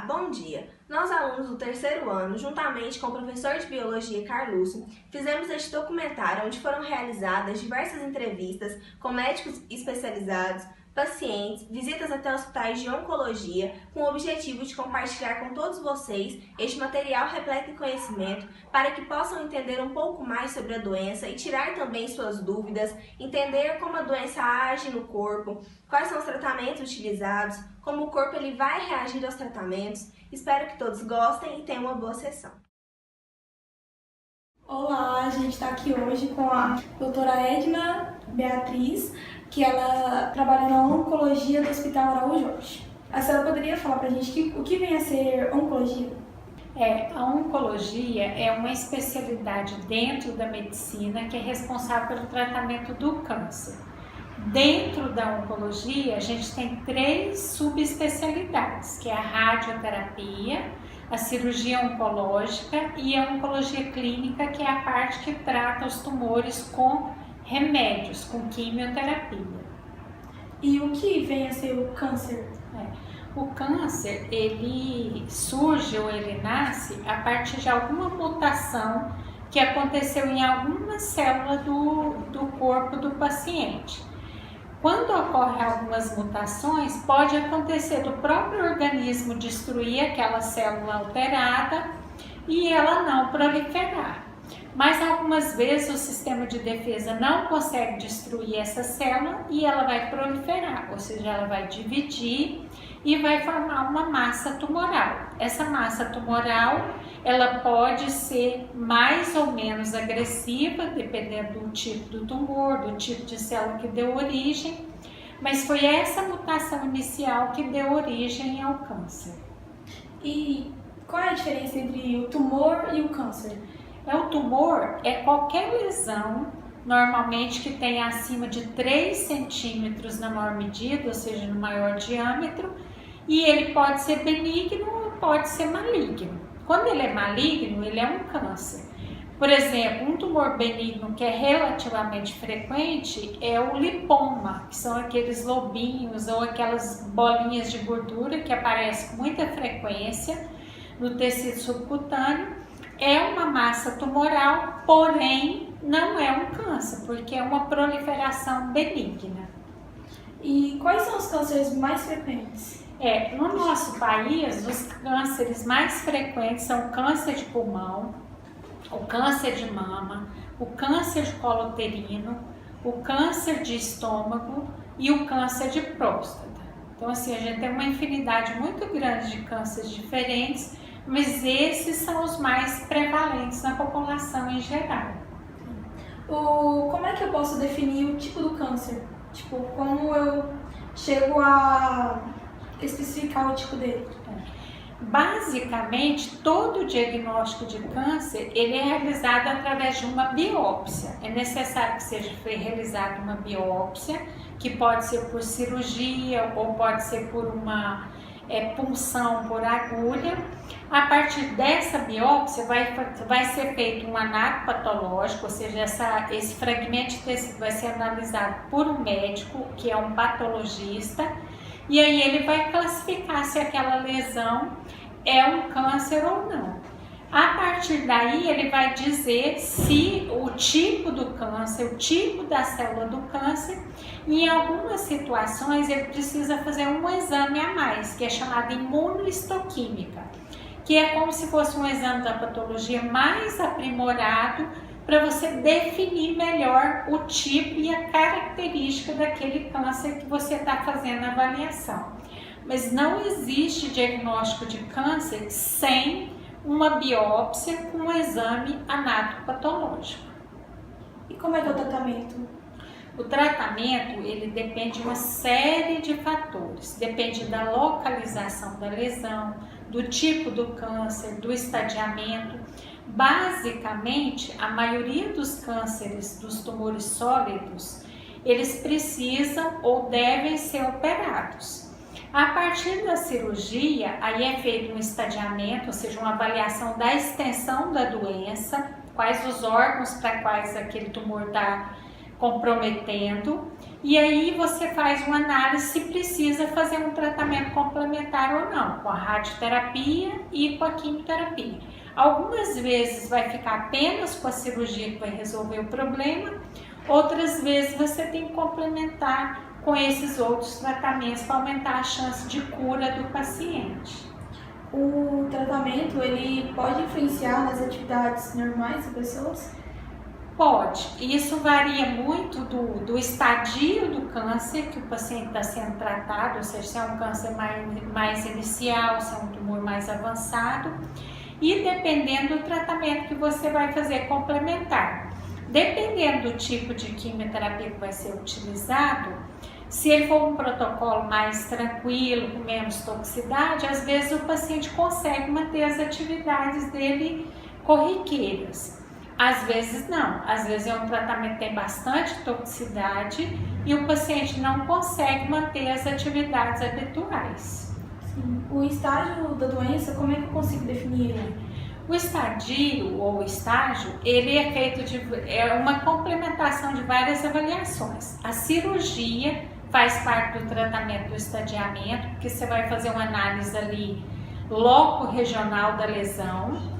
Olá, bom dia! Nós, alunos do terceiro ano, juntamente com o professor de Biologia Carluccio, fizemos este documentário onde foram realizadas diversas entrevistas com médicos especializados, pacientes, visitas até hospitais de oncologia, com o objetivo de compartilhar com todos vocês este material repleto de conhecimento para que possam entender um pouco mais sobre a doença e tirar também suas dúvidas, entender como a doença age no corpo, quais são os tratamentos utilizados, como o corpo ele vai reagir aos tratamentos. Espero que todos gostem e tenham uma boa sessão. Olá, a gente está aqui hoje com a doutora Edna Beatriz, que ela trabalha na oncologia do Hospital Araújo Jorge. A senhora poderia falar para a gente o que vem a ser oncologia? A oncologia é uma especialidade dentro da medicina que é responsável pelo tratamento do câncer. Dentro da oncologia, a gente tem 3 subespecialidades, que é a radioterapia, a cirurgia oncológica e a oncologia clínica, que é a parte que trata os tumores com remédios, com quimioterapia. E o que vem a ser o câncer? O câncer, ele surge ou ele nasce a partir de alguma mutação que aconteceu em alguma célula do corpo do paciente. Quando ocorrem algumas mutações, pode acontecer do próprio organismo destruir aquela célula alterada e ela não proliferar. Mas algumas vezes o sistema de defesa não consegue destruir essa célula e ela vai proliferar, ou seja, ela vai dividir e vai formar uma massa tumoral. Essa massa tumoral, ela pode ser mais ou menos agressiva, dependendo do tipo do tumor, do tipo de célula que deu origem, mas foi essa mutação inicial que deu origem ao câncer. E qual é a diferença entre o tumor e o câncer? O tumor é qualquer lesão, normalmente que tenha acima de 3 centímetros na maior medida, ou seja, no maior diâmetro, e ele pode ser benigno ou pode ser maligno. Quando ele é maligno, ele é um câncer. Por exemplo, um tumor benigno que é relativamente frequente é o lipoma, que são aqueles lobinhos ou aquelas bolinhas de gordura que aparecem com muita frequência no tecido subcutâneo. É uma massa tumoral, porém não é um câncer, porque é uma proliferação benigna. E quais são os cânceres mais frequentes? No nosso país, os cânceres mais frequentes são o câncer de pulmão, o câncer de mama, o câncer de colo uterino, o câncer de estômago e o câncer de próstata. Então, assim, a gente tem uma infinidade muito grande de cânceres diferentes, mas esses são os mais prevalentes na população em geral. Como é que eu posso definir o tipo do câncer? Como eu chego a especificar o tipo dele? Basicamente, todo o diagnóstico de câncer ele é realizado através de uma biópsia. É necessário que seja realizada uma biópsia, que pode ser por cirurgia ou pode ser por uma punção por agulha. A partir dessa biópsia vai ser feito um anato patológico, ou seja, esse fragmento de tecido vai ser analisado por um médico, que é um patologista, e aí ele vai classificar se aquela lesão é um câncer ou não. A partir daí ele vai dizer se o tipo do câncer, o tipo da célula do câncer, e em algumas situações ele precisa fazer um exame a mais, que é chamado imunohistoquímica, que é como se fosse um exame da patologia mais aprimorado para você definir melhor o tipo e a característica daquele câncer que você está fazendo a avaliação. Mas não existe diagnóstico de câncer sem uma biópsia com um exame anatopatológico. E como é que é o tratamento? O tratamento, ele depende de uma série de fatores. Depende da localização da lesão, do tipo do câncer, do estadiamento. Basicamente, a maioria dos cânceres, dos tumores sólidos, eles precisam ou devem ser operados. A partir da cirurgia, aí é feito um estadiamento, ou seja, uma avaliação da extensão da doença, quais os órgãos para quais aquele tumor está comprometendo, E aí você faz uma análise se precisa fazer um tratamento complementar ou não, com a radioterapia e com a quimioterapia. Algumas vezes vai ficar apenas com a cirurgia que vai resolver o problema, outras vezes você tem que complementar com esses outros tratamentos para aumentar a chance de cura do paciente. O tratamento, ele pode influenciar nas atividades normais das pessoas? Pode. Isso varia muito do estadio do câncer que o paciente está sendo tratado, ou seja, se é um câncer mais inicial, se é um tumor mais avançado, e dependendo do tratamento que você vai fazer complementar. Dependendo do tipo de quimioterapia que vai ser utilizado, se ele for um protocolo mais tranquilo, com menos toxicidade, às vezes o paciente consegue manter as atividades dele corriqueiras. Às vezes não, às vezes é um tratamento que tem bastante toxicidade e o paciente não consegue manter as atividades habituais. Sim. O estágio da doença, como é que eu consigo definir ele? O estadio ou estágio, ele é feito é uma complementação de várias avaliações. A cirurgia faz parte do tratamento do estadiamento, porque você vai fazer uma análise ali loco-regional da lesão.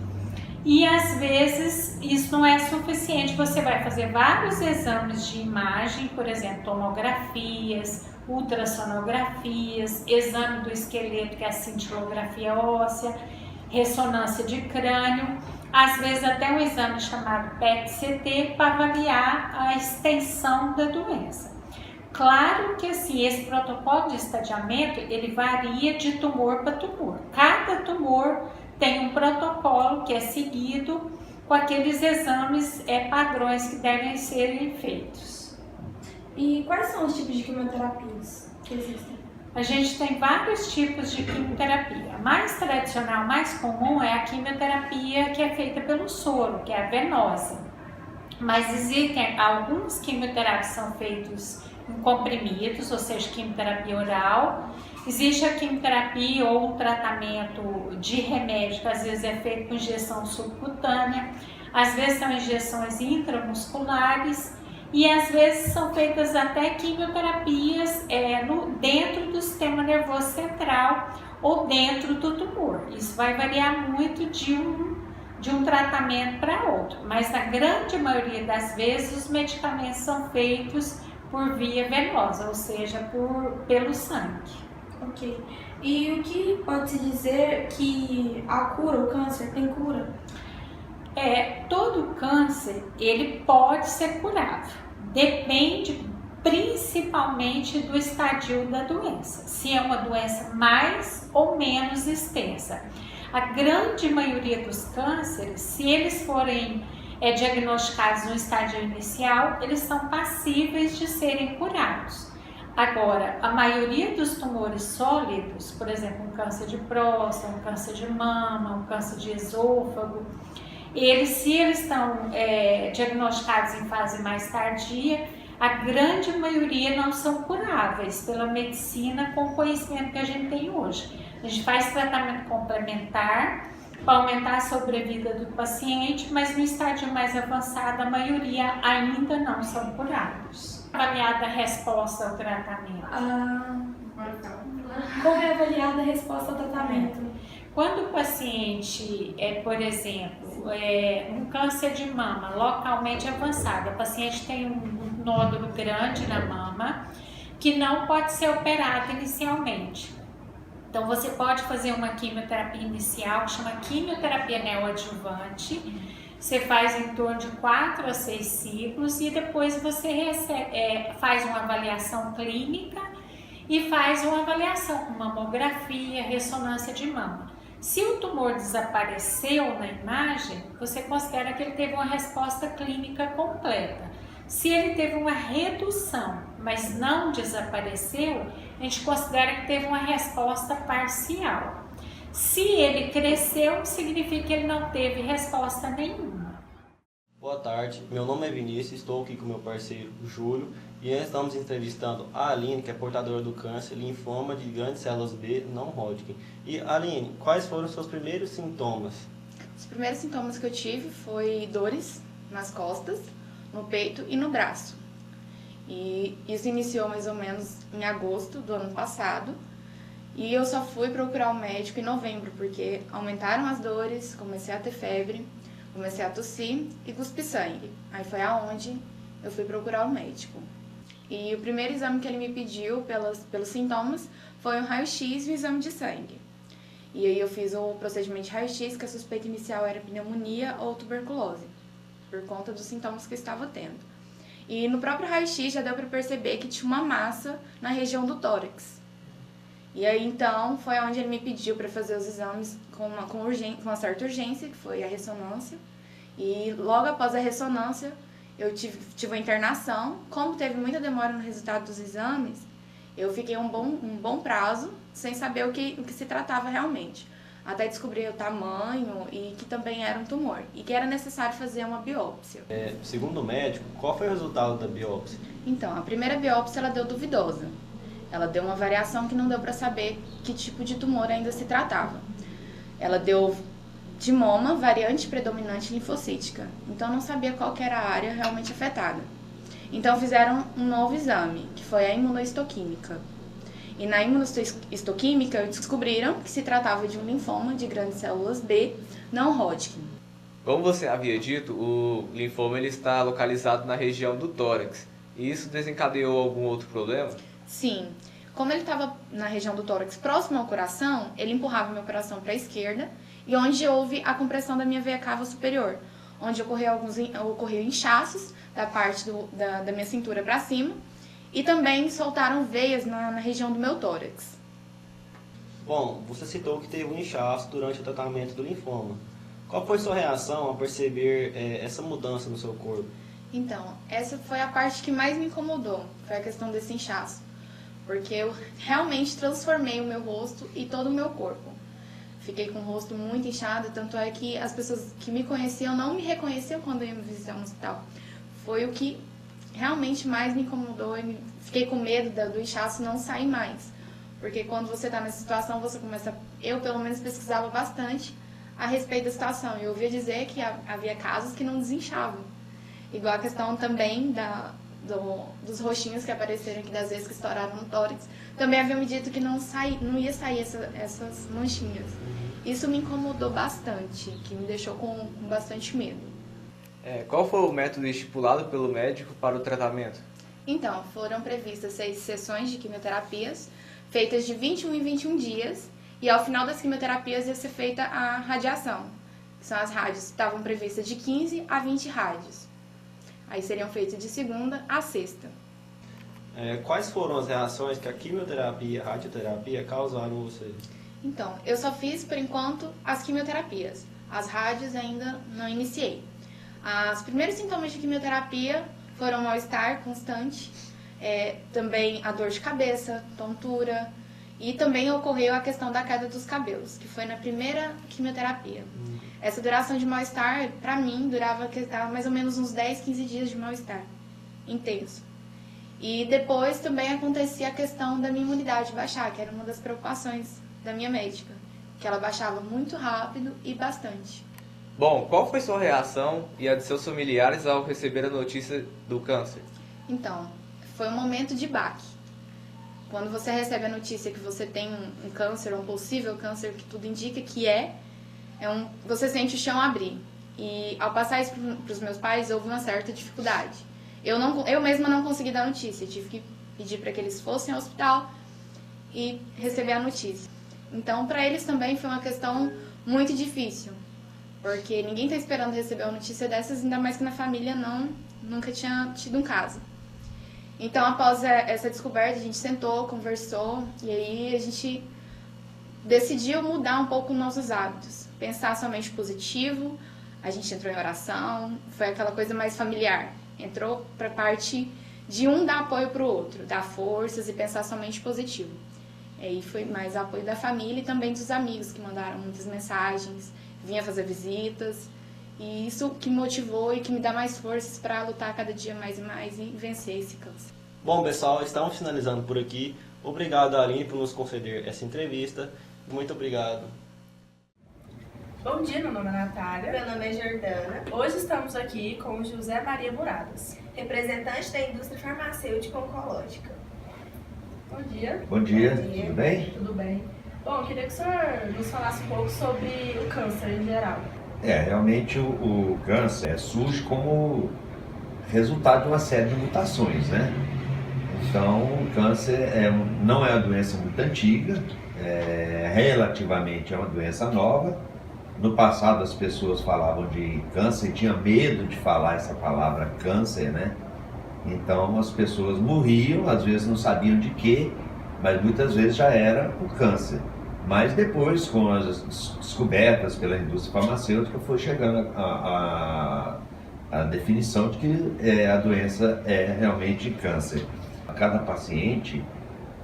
E às vezes isso não é suficiente, você vai fazer vários exames de imagem, por exemplo, tomografias, ultrassonografias, exame do esqueleto, que é a cintilografia óssea, ressonância de crânio, às vezes até um exame chamado PET-CT para avaliar a extensão da doença. Claro que assim, esse protocolo de estadiamento, ele varia de tumor para tumor. Cada tumor tem um protocolo que é seguido com aqueles exames padrões que devem ser feitos. E quais são os tipos de quimioterapias que existem? A gente tem vários tipos de quimioterapia. A mais tradicional, mais comum é a quimioterapia que é feita pelo soro, que é a venosa. Mas existem alguns quimioterapias que são feitos em comprimidos, ou seja, quimioterapia oral. Existe a quimioterapia ou um tratamento de remédio, que às vezes é feito com injeção subcutânea, às vezes são injeções intramusculares e às vezes são feitas até quimioterapias dentro do sistema nervoso central ou dentro do tumor. Isso vai variar muito de um tratamento para outro, mas na grande maioria das vezes os medicamentos são feitos por via venosa, ou seja, pelo sangue. Ok. E o que pode-se dizer que a cura, o câncer, tem cura? Todo câncer, ele pode ser curável. Depende principalmente do estadio da doença. Se é uma doença mais ou menos extensa. A grande maioria dos cânceres, se eles forem diagnosticados no estágio inicial, eles são passíveis de serem curados. Agora, a maioria dos tumores sólidos, por exemplo, um câncer de próstata, um câncer de mama, um câncer de esôfago, se eles estão diagnosticados em fase mais tardia, a grande maioria não são curáveis pela medicina com o conhecimento que a gente tem hoje. A gente faz tratamento complementar para aumentar a sobrevida do paciente, mas no estágio mais avançado, a maioria ainda não são curados. Avaliada a resposta ao tratamento. Como é avaliada a resposta ao tratamento? Quando o paciente por exemplo, um câncer de mama localmente avançado, o paciente tem um nódulo grande na mama que não pode ser operado inicialmente. Então você pode fazer uma quimioterapia inicial que chama quimioterapia neoadjuvante. Você faz em torno de 4 a 6 ciclos e depois você faz uma avaliação clínica e faz uma avaliação com mamografia, ressonância de mama. Se o tumor desapareceu na imagem, você considera que ele teve uma resposta clínica completa. Se ele teve uma redução, mas não desapareceu, a gente considera que teve uma resposta parcial. Se ele cresceu, significa que ele não teve resposta nenhuma. Boa tarde, meu nome é Vinícius, estou aqui com meu parceiro Júlio e estamos entrevistando a Aline, que é portadora do câncer linfoma de grandes células B não Hodgkin. E Aline, quais foram os seus primeiros sintomas? Os primeiros sintomas que eu tive foi dores nas costas, no peito e no braço. E isso iniciou mais ou menos em agosto do ano passado. E eu só fui procurar o médico em novembro, porque aumentaram as dores, comecei a ter febre, comecei a tossir e cuspir sangue. Aí foi aonde eu fui procurar o médico. E o primeiro exame que ele me pediu pelos sintomas foi um raio-x e um exame de sangue. E aí eu fiz o procedimento de raio-x, que a suspeita inicial era pneumonia ou tuberculose, por conta dos sintomas que eu estava tendo. E no próprio raio-x já deu para perceber que tinha uma massa na região do tórax. E aí então foi onde ele me pediu para fazer os exames com uma certa urgência, que foi a ressonância. E logo após a ressonância eu tive uma internação. Como teve muita demora no resultado dos exames, eu fiquei um bom prazo sem saber o que se tratava realmente, até descobrir o tamanho e que também era um tumor e que era necessário fazer uma biópsia. Segundo o médico, qual foi o resultado da biópsia? Então, a primeira biópsia ela deu duvidosa. Ela deu uma variação que não deu para saber que tipo de tumor ainda se tratava. Ela deu timoma, variante predominante linfocítica. Então, não sabia qual que era a área realmente afetada. Então, fizeram um novo exame, que foi a imunohistoquímica. E na imunohistoquímica, descobriram que se tratava de um linfoma de grandes células B não Hodgkin. Como você havia dito, o linfoma ele está localizado na região do tórax. E isso desencadeou algum outro problema? Sim. Como ele estava na região do tórax próximo ao coração, ele empurrava meu coração para a esquerda e onde houve a compressão da minha veia cava superior, onde ocorreu inchaços da parte da minha cintura para cima e também soltaram veias na região do meu tórax. Bom, você citou que teve um inchaço durante o tratamento do linfoma. Qual foi sua reação ao perceber essa mudança no seu corpo? Então, essa foi a parte que mais me incomodou, foi a questão desse inchaço, porque eu realmente transformei o meu rosto e todo o meu corpo. Fiquei com o rosto muito inchado, tanto é que as pessoas que me conheciam não me reconheciam quando iam me visitar no hospital. Foi o que realmente mais me incomodou e fiquei com medo do inchaço não sair mais. Porque quando você está nessa situação, você começa... Eu, pelo menos, pesquisava bastante a respeito da situação. E eu ouvia dizer que havia casos que não desinchavam. Igual a questão também dos roxinhos que apareceram aqui, das vezes que estouraram no tórax. Também havia me dito que não ia sair essas manchinhas. Isso me incomodou bastante, que me deixou com bastante medo. Qual foi o método estipulado pelo médico para o tratamento? Então, foram previstas 6 sessões de quimioterapias, feitas de 21 em 21 dias, e ao final das quimioterapias ia ser feita a radiação, que são as rádios que estavam previstas de 15 a 20 rádios. Aí seriam feitas de segunda a sexta. Quais foram as reações que a quimioterapia e a radioterapia causaram em você? Então, eu só fiz, por enquanto, as quimioterapias. As rádios ainda não iniciei. Os primeiros sintomas de quimioterapia foram mal-estar constante, também a dor de cabeça, tontura, e também ocorreu a questão da queda dos cabelos, que foi na primeira quimioterapia. Essa duração de mal-estar, pra mim, durava mais ou menos uns 10, 15 dias de mal-estar intenso. E depois também acontecia a questão da minha imunidade baixar, que era uma das preocupações da minha médica, que ela baixava muito rápido e bastante. Bom, qual foi sua reação e a de seus familiares ao receber a notícia do câncer? Então, foi um momento de baque. Quando você recebe a notícia que você tem um câncer, um possível câncer, que tudo indica que você sente o chão abrir. E ao passar isso para os meus pais, houve uma certa dificuldade. Eu mesma não consegui dar notícia, tive que pedir para que eles fossem ao hospital e receber a notícia. Então, para eles também foi uma questão muito difícil, porque ninguém está esperando receber uma notícia dessas, ainda mais que na família nunca tinha tido um caso. Então, após essa descoberta, a gente sentou, conversou, e aí a gente decidiu mudar um pouco nossos hábitos, pensar somente positivo. A gente entrou em oração, foi aquela coisa mais familiar, entrou para a parte de um dar apoio para o outro, dar forças e pensar somente positivo. E aí foi mais o apoio da família e também dos amigos, que mandaram muitas mensagens, vinha fazer visitas, e isso que me motivou e que me dá mais forças para lutar cada dia mais e mais e vencer esse câncer. Bom, pessoal, estamos finalizando por aqui. Obrigado, Aline, por nos conceder essa entrevista. Muito obrigado. Bom dia, meu nome é Natália. Meu nome é Jordana, Hoje estamos aqui com o José Maria Muradas. representante da indústria farmacêutica oncológica. Bom dia. Bom dia, Bom dia. tudo bem? Tudo bem? Bom, eu queria que o senhor nos falasse um pouco sobre o câncer em geral. Realmente o câncer surge como resultado de uma série de mutações, né? Então, o câncer não é uma doença muito antiga, relativamente é uma doença nova. No passado as pessoas falavam de câncer e tinham medo de falar essa palavra câncer, né? Então as pessoas morriam, às vezes não sabiam de quê, mas muitas vezes já era o câncer. Mas depois, com as descobertas pela indústria farmacêutica, foi chegando a definição de que a doença é realmente câncer. Cada paciente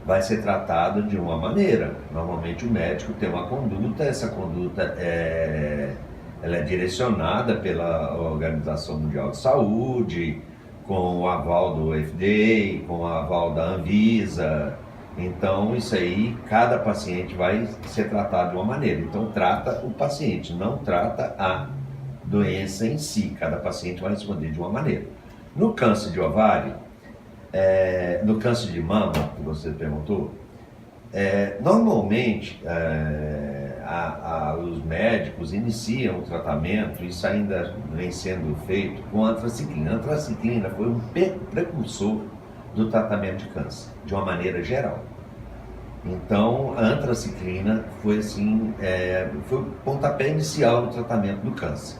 vai ser tratado de uma maneira. Normalmente o médico tem uma conduta, essa conduta ela é direcionada pela Organização Mundial de Saúde, com o aval do FDA, com o aval da Anvisa. Então isso aí, cada paciente vai ser tratado de uma maneira. Então trata o paciente, não trata a doença em si. Cada paciente vai responder de uma maneira. No câncer de ovário, no câncer de mama, que você perguntou, normalmente os médicos iniciam o tratamento, isso ainda vem sendo feito com antraciclina. A antraciclina foi um precursor do tratamento de câncer, de uma maneira geral. Então, a antraciclina foi foi o pontapé inicial do tratamento do câncer.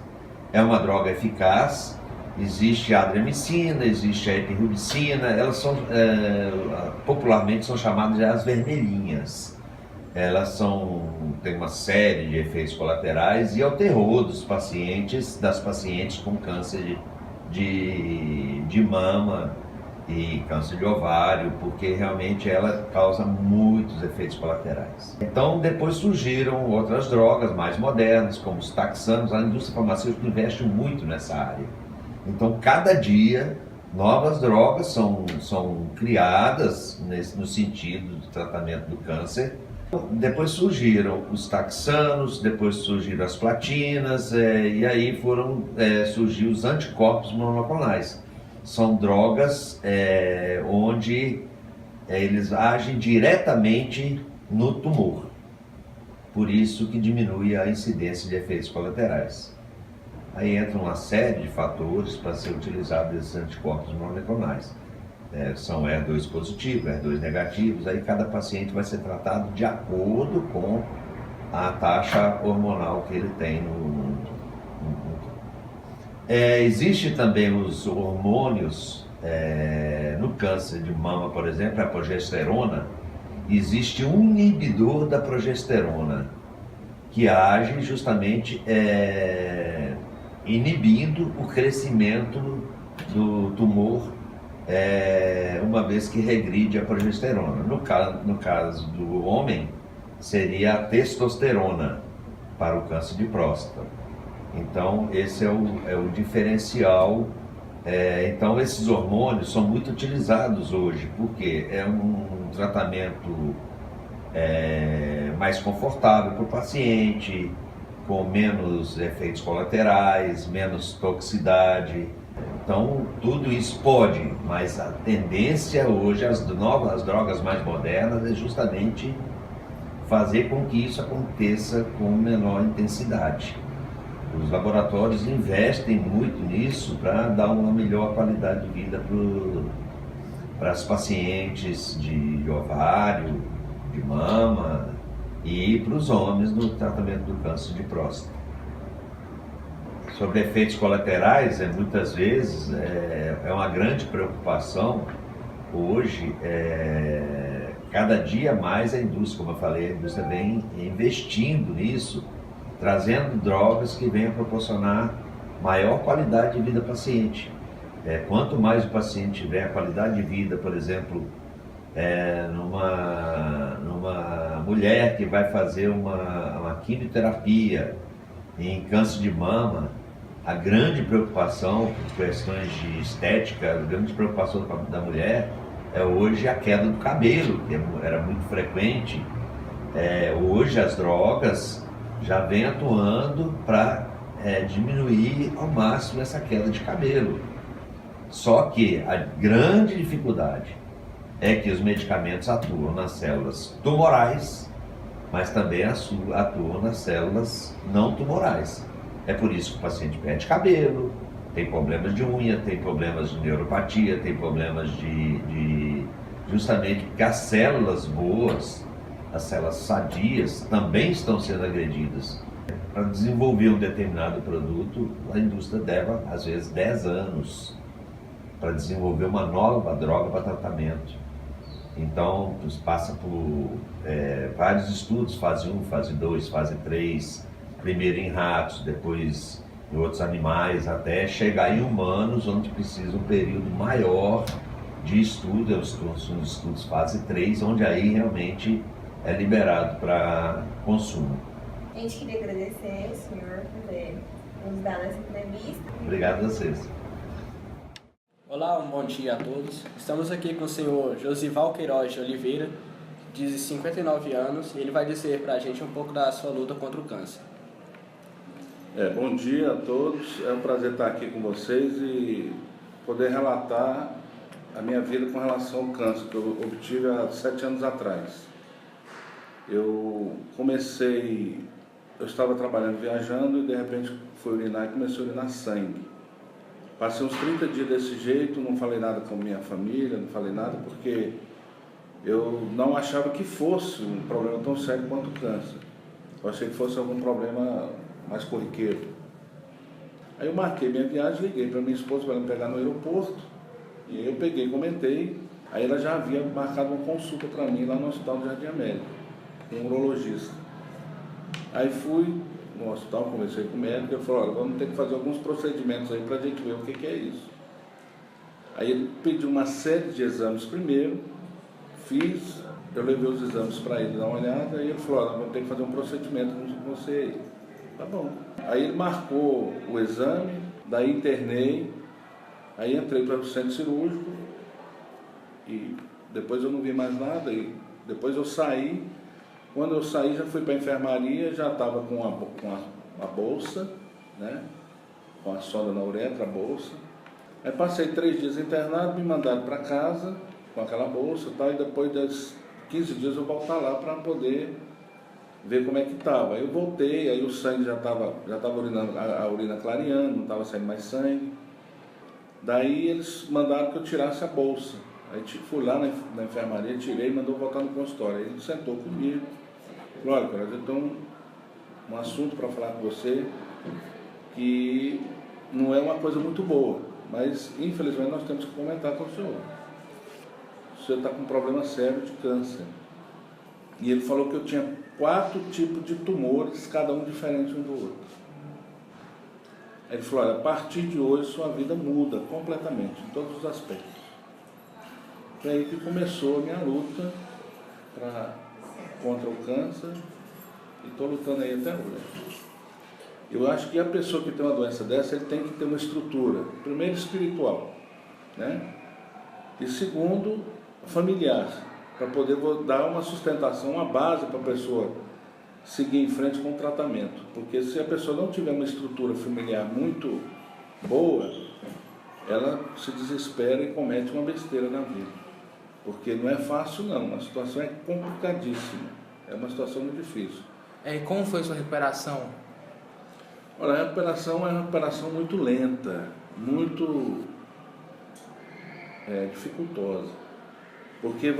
É uma droga eficaz. Existe a adriamicina, existe a epirubicina, elas popularmente são chamadas de as vermelhinhas. Elas têm uma série de efeitos colaterais e é o terror das pacientes com câncer de mama e câncer de ovário, porque realmente ela causa muitos efeitos colaterais. Então depois surgiram outras drogas mais modernas, como os taxanos. A indústria farmacêutica investe muito nessa área. Então, cada dia, novas drogas são criadas no sentido do tratamento do câncer. Depois surgiram os taxanos, depois surgiram as platinas, e aí surgiu os anticorpos monoclonais. São drogas onde eles agem diretamente no tumor. Por isso que diminui a incidência de efeitos colaterais. Aí entra uma série de fatores para ser utilizado esses anticorpos monoclonais. São HER2 positivos, HER2 negativos, aí cada paciente vai ser tratado de acordo com a taxa hormonal que ele tem existe também os hormônios, no câncer de mama, por exemplo, a progesterona. Existe um inibidor da progesterona que age justamente inibindo o crescimento do tumor, uma vez que regride a progesterona. No caso do homem, seria a testosterona para o câncer de próstata. Então, esse é o diferencial. Então, esses hormônios são muito utilizados hoje, porque é um tratamento mais confortável para o paciente, com menos efeitos colaterais, menos toxicidade. Então, tudo isso pode, mas a tendência hoje, as drogas mais modernas, é justamente fazer com que isso aconteça com menor intensidade. Os laboratórios investem muito nisso para dar uma melhor qualidade de vida para as pacientes de ovário, de mama, e para os homens no tratamento do câncer de próstata. Sobre efeitos colaterais, muitas vezes é uma grande preocupação hoje. Cada dia mais a indústria, como eu falei, a indústria vem investindo nisso, trazendo drogas que venham proporcionar maior qualidade de vida ao paciente. Quanto mais o paciente tiver a qualidade de vida, por exemplo, numa mulher que vai fazer uma quimioterapia em câncer de mama, a grande preocupação por questões de estética, a grande preocupação da mulher é hoje a queda do cabelo, que era muito frequente. Hoje as drogas já vem atuando para diminuir ao máximo essa queda de cabelo. Só que a grande dificuldade é que os medicamentos atuam nas células tumorais, mas também atuam nas células não tumorais. É por isso que o paciente perde cabelo, tem problemas de unha, tem problemas de neuropatia, tem problemas justamente porque as células boas, as células sadias, também estão sendo agredidas. Para desenvolver um determinado produto, a indústria leva, às vezes, 10 anos para desenvolver uma nova droga para tratamento. Então, passa por vários estudos, fase 1, fase 2, fase 3, primeiro em ratos, depois em outros animais, até chegar em humanos, onde precisa um período maior de estudo, são os estudos fase 3, onde aí realmente é liberado para consumo. A gente queria agradecer ao senhor por ter nos dado essa entrevista. Obrigado a vocês. Olá, um bom dia a todos. Estamos aqui com o senhor Josival Queiroz de Oliveira, de 59 anos, e ele vai dizer para a gente um pouco da sua luta contra o câncer. Bom dia a todos, é um prazer estar aqui com vocês e poder relatar a minha vida com relação ao câncer que eu obtive há 7 anos atrás. Eu estava trabalhando, viajando, e de repente fui urinar e comecei a urinar sangue. Passei uns 30 dias desse jeito, não falei nada com minha família, não falei nada porque eu não achava que fosse um problema tão sério quanto o câncer. Eu achei que fosse algum problema mais corriqueiro. Aí eu marquei minha viagem, liguei para minha esposa para ela me pegar no aeroporto, e aí eu peguei e comentei. Aí ela já havia marcado uma consulta para mim lá no Hospital do Jardim América, com um urologista. Aí fui no hospital, conversei com o médico, ele falou, olha, vamos ter que fazer alguns procedimentos aí para a gente ver o que é isso. Aí ele pediu uma série de exames primeiro, fiz, eu levei os exames para ele dar uma olhada, e ele falou, olha, vamos ter que fazer um procedimento com você aí. Tá bom. Aí ele marcou o exame, daí internei, aí entrei para o centro cirúrgico, e depois eu não vi mais nada, e depois eu saí. Quando eu saí, já fui para a enfermaria, já estava com a bolsa, né? Com a sonda na uretra, a bolsa. Aí passei 3 dias internado, me mandaram para casa com aquela bolsa, tá? E depois das 15 dias eu voltar lá para poder ver como é que estava. Aí eu voltei, aí o sangue já estava urinando, a urina clareando, não estava saindo mais sangue. Daí eles mandaram que eu tirasse a bolsa. Aí fui lá na enfermaria, tirei e mandou voltar no consultório. Aí ele sentou comigo. Falou, olha, cara, eu tenho um assunto para falar com você que não é uma coisa muito boa, mas infelizmente nós temos que comentar com o senhor. O senhor está com um problema sério de câncer. E ele falou que eu tinha 4 tipos de tumores, cada um diferente um do outro. Aí ele falou, olha, a partir de hoje sua vida muda completamente, em todos os aspectos. Foi aí que começou a minha luta contra o câncer, e estou lutando aí até hoje. Eu acho que a pessoa que tem uma doença dessa, ele tem que ter uma estrutura, primeiro espiritual, né? E segundo, familiar, para poder dar uma sustentação, uma base para a pessoa seguir em frente com o tratamento. Porque se a pessoa não tiver uma estrutura familiar muito boa, ela se desespera e comete uma besteira na vida. Porque não é fácil não, a situação é complicadíssima, é uma situação muito difícil. E como foi sua recuperação? Olha, a recuperação é uma recuperação muito lenta, muito dificultosa. Porque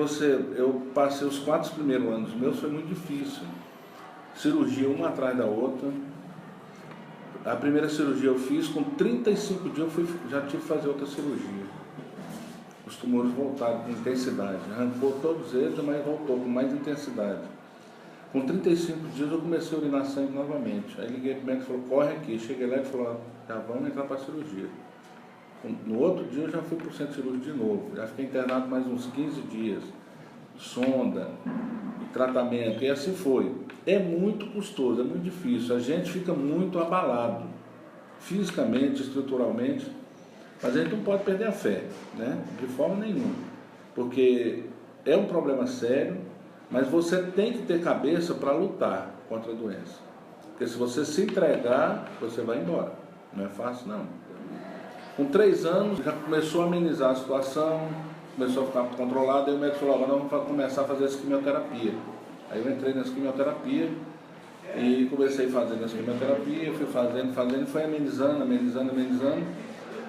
eu passei os 4 primeiros anos meus, foi muito difícil. Cirurgia uma atrás da outra. A primeira cirurgia eu fiz, com 35 dias já tive que fazer outra cirurgia. Os tumores voltaram com intensidade, arrancou todos eles, mas voltou com mais intensidade. Com 35 dias eu comecei a urinar sangue novamente. Aí liguei para o médico e falou, corre aqui. Cheguei lá e falou, já vamos entrar para a cirurgia. No outro dia eu já fui para o centro cirúrgico de novo, já fiquei internado mais uns 15 dias. Sonda, tratamento, e assim foi. É muito custoso, é muito difícil, a gente fica muito abalado, fisicamente, estruturalmente, mas a gente não pode perder a fé, né? De forma nenhuma, porque é um problema sério, mas você tem que ter cabeça para lutar contra a doença. Porque se você se entregar, você vai embora. Não é fácil, não. Com 3 anos, já começou a amenizar a situação, começou a ficar controlado, aí o médico falou, agora vamos começar a fazer essa quimioterapia. Aí eu entrei nessa quimioterapia e comecei fazendo essa quimioterapia, fui fazendo, foi amenizando.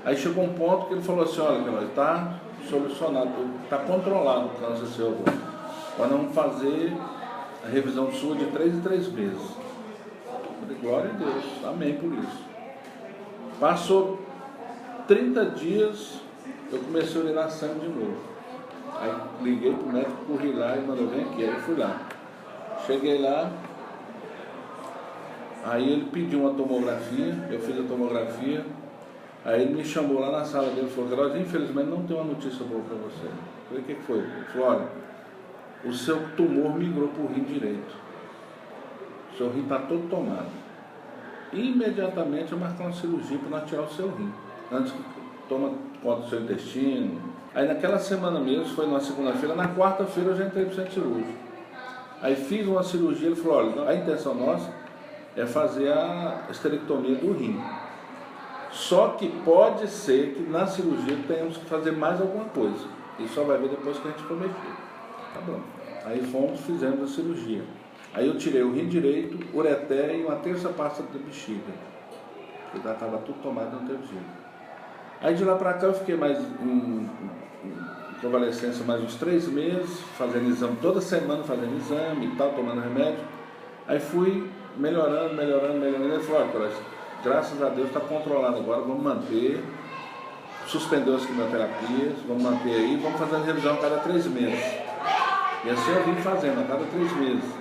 Aí chegou um ponto que ele falou assim, olha, está solucionado, está controlado o câncer seu agora. Nós vamos fazer a revisão sua de 3 em 3 meses. Eu falei, glória a Deus, amém por isso. Passou 30 dias, eu comecei a urinar sangue de novo. Aí liguei pro médico, corri lá e mandou, vem aqui, aí eu fui lá. Cheguei lá, aí ele pediu uma tomografia, eu fiz a tomografia, aí ele me chamou lá na sala dele e falou, Queiroz, infelizmente não tem uma notícia boa para você. Eu falei, o que foi? Ele falou, olha, o seu tumor migrou para o rim direito. O seu rim está todo tomado. Imediatamente eu marquei uma cirurgia para nós tirar o seu rim. Antes que toma conta do seu intestino. Aí naquela semana mesmo, foi na segunda-feira, na quarta-feira eu já entrei para o centro cirúrgico. Aí fiz uma cirurgia, ele falou, olha, a intenção nossa é fazer a esterectomia do rim. Só que pode ser que na cirurgia tenhamos que fazer mais alguma coisa. E só vai ver depois que a gente for mexer. Tá bom. Aí fizemos a cirurgia. Aí eu tirei o rim direito, ureter e uma terça parte da bexiga. Porque já estava tudo tomado no teve jeito. Aí de lá para cá eu fiquei mais em convalescência mais uns 3 meses, fazendo exame toda semana, fazendo exame e tal, tomando remédio. Aí fui melhorando. Ele falou, olha, graças a Deus está controlado agora, vamos manter. Suspendeu as quimioterapias, vamos manter aí, vamos fazendo revisão a cada 3 meses. E assim eu vim fazendo, a cada 3 meses.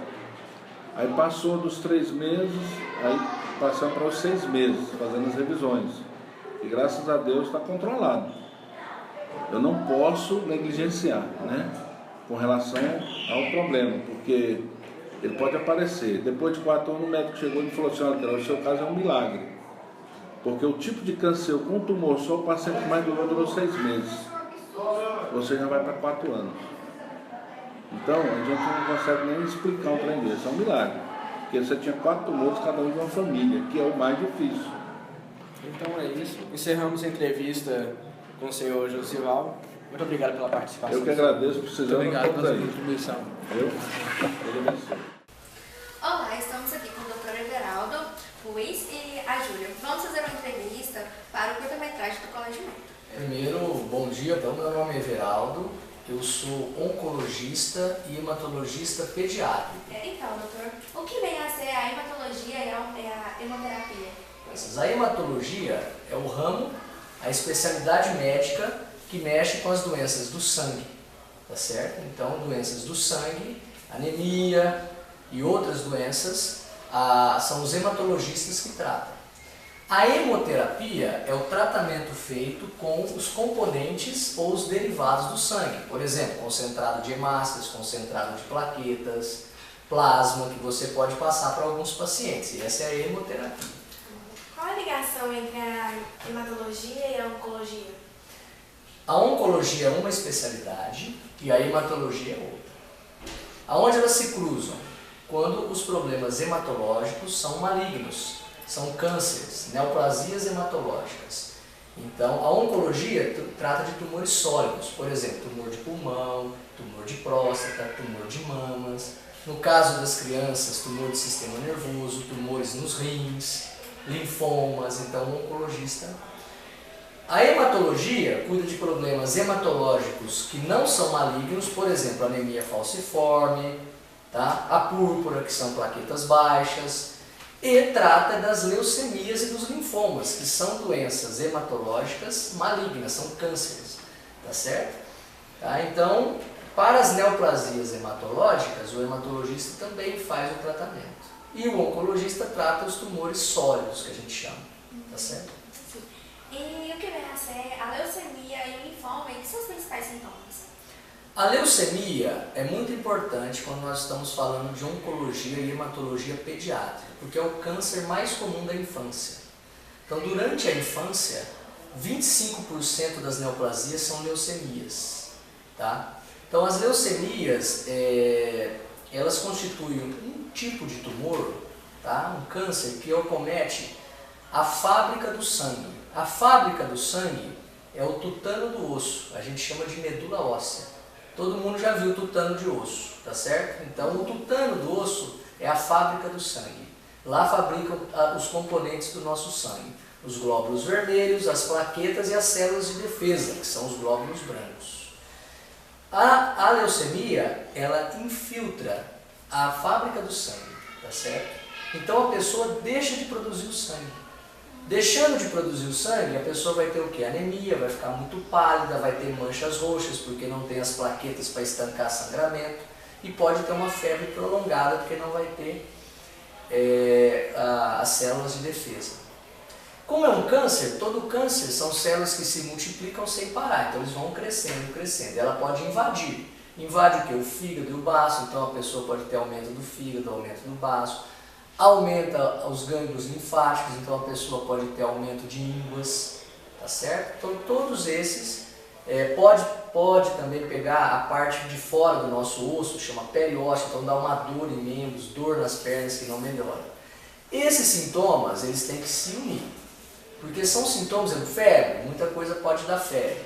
Aí passou dos 3 meses, aí passamos para os 6 meses, fazendo as revisões. E graças a Deus está controlado. Eu não posso negligenciar, né? Com relação ao problema, porque ele pode aparecer. Depois de 4 anos o médico chegou e falou assim, olha, o seu caso é um milagre. Porque o tipo de câncer com tumor só o paciente mais durou 6 meses. Você já vai para 4 anos. Então, a gente não consegue nem explicar um trem desse, é um milagre. Porque você tinha 4 tumores, cada um de uma família, que é o mais difícil. Então é isso. Encerramos a entrevista com o senhor Josival. Muito obrigado pela participação. Eu que agradeço, precisando. Muito obrigado pela sua contribuição. Ele abençoe. Olá, estamos aqui com o Dr. Everaldo Ruiz e a Júlia. Vamos fazer uma entrevista para o curta-metragem do Colégio Médico. Primeiro, bom dia. Então, meu nome é Everaldo. Eu sou oncologista e hematologista pediátrico. Então, doutor, o que vem a ser a hematologia e a hemoterapia? A hematologia é o ramo, a especialidade médica que mexe com as doenças do sangue, tá certo? Então, doenças do sangue, anemia e outras doenças, são os hematologistas que tratam. A hemoterapia é o tratamento feito com os componentes ou os derivados do sangue. Por exemplo, concentrado de hemácias, concentrado de plaquetas, plasma, que você pode passar para alguns pacientes. E essa é a hemoterapia. Qual a ligação entre a hematologia e a oncologia? A oncologia é uma especialidade e a hematologia é outra. Aonde elas se cruzam? Quando os problemas hematológicos são malignos. São cânceres, neoplasias hematológicas. Então, a oncologia trata de tumores sólidos, por exemplo, tumor de pulmão, tumor de próstata, tumor de mamas. No caso das crianças, tumor de sistema nervoso, tumores nos rins, linfomas. Então, o oncologista. A hematologia cuida de problemas hematológicos que não são malignos, por exemplo, anemia falciforme, tá? A púrpura, que são plaquetas baixas. E trata das leucemias e dos linfomas, que são doenças hematológicas malignas, são cânceres, tá certo? Tá? Então, para as neoplasias hematológicas, o hematologista também faz o tratamento. E o oncologista trata os tumores sólidos, que a gente chama, tá certo? Sim. E o que vem a ser a leucemia e o linfoma, e que são os principais sintomas? A leucemia é muito importante quando nós estamos falando de oncologia e hematologia pediátrica, porque é o câncer mais comum da infância. Então, durante a infância, 25% das neoplasias são leucemias. Tá? Então, as leucemias, elas constituem um tipo de tumor tá? Um câncer que acomete a fábrica do sangue. A fábrica do sangue é o tutano do osso, a gente chama de medula óssea. Todo mundo já viu tutano de osso, tá certo? Então o tutano do osso é a fábrica do sangue. Lá fabricam os componentes do nosso sangue. Os glóbulos vermelhos, as plaquetas e as células de defesa, que são os glóbulos brancos. A leucemia, ela infiltra a fábrica do sangue, tá certo? Então a pessoa deixa de produzir o sangue. Deixando de produzir o sangue, a pessoa vai ter o quê? Anemia, vai ficar muito pálida, vai ter manchas roxas, porque não tem as plaquetas para estancar sangramento, e pode ter uma febre prolongada, porque não vai ter as células de defesa. Como é um câncer, todo câncer são células que se multiplicam sem parar, então eles vão crescendo, crescendo. Ela pode invadir. Invade o quê? O fígado e o baço, então a pessoa pode ter aumento do fígado, aumento do baço. Aumenta os gânglios linfáticos, então a pessoa pode ter aumento de ínguas, tá certo? Então todos esses, pode também pegar a parte de fora do nosso osso, chama periósteo, então dá uma dor em membros, dor nas pernas que não melhora. Esses sintomas, eles têm que se unir. Porque são sintomas, febre, muita coisa pode dar febre.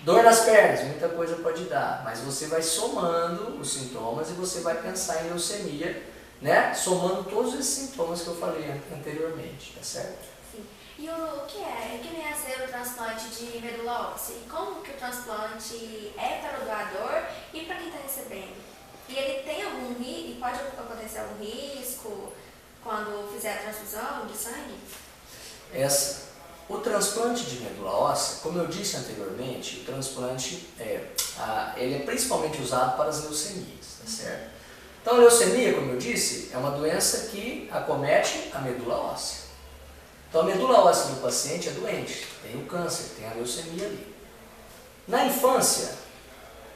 Dor nas pernas, muita coisa pode dar. Mas você vai somando os sintomas e você vai pensar em leucemia, né? Somando todos esses sintomas que eu falei anteriormente, tá certo? Sim. E o que vem a ser o transplante de medula óssea? E como que o transplante é para o doador e para quem está recebendo? E ele tem pode acontecer algum risco quando fizer a transfusão de sangue? O transplante de medula óssea, como eu disse anteriormente, o transplante ele é principalmente usado para as leucemias, tá certo? Então a leucemia, como eu disse, é uma doença que acomete a medula óssea. Então a medula óssea do paciente é doente, tem o câncer, tem a leucemia ali. Na infância,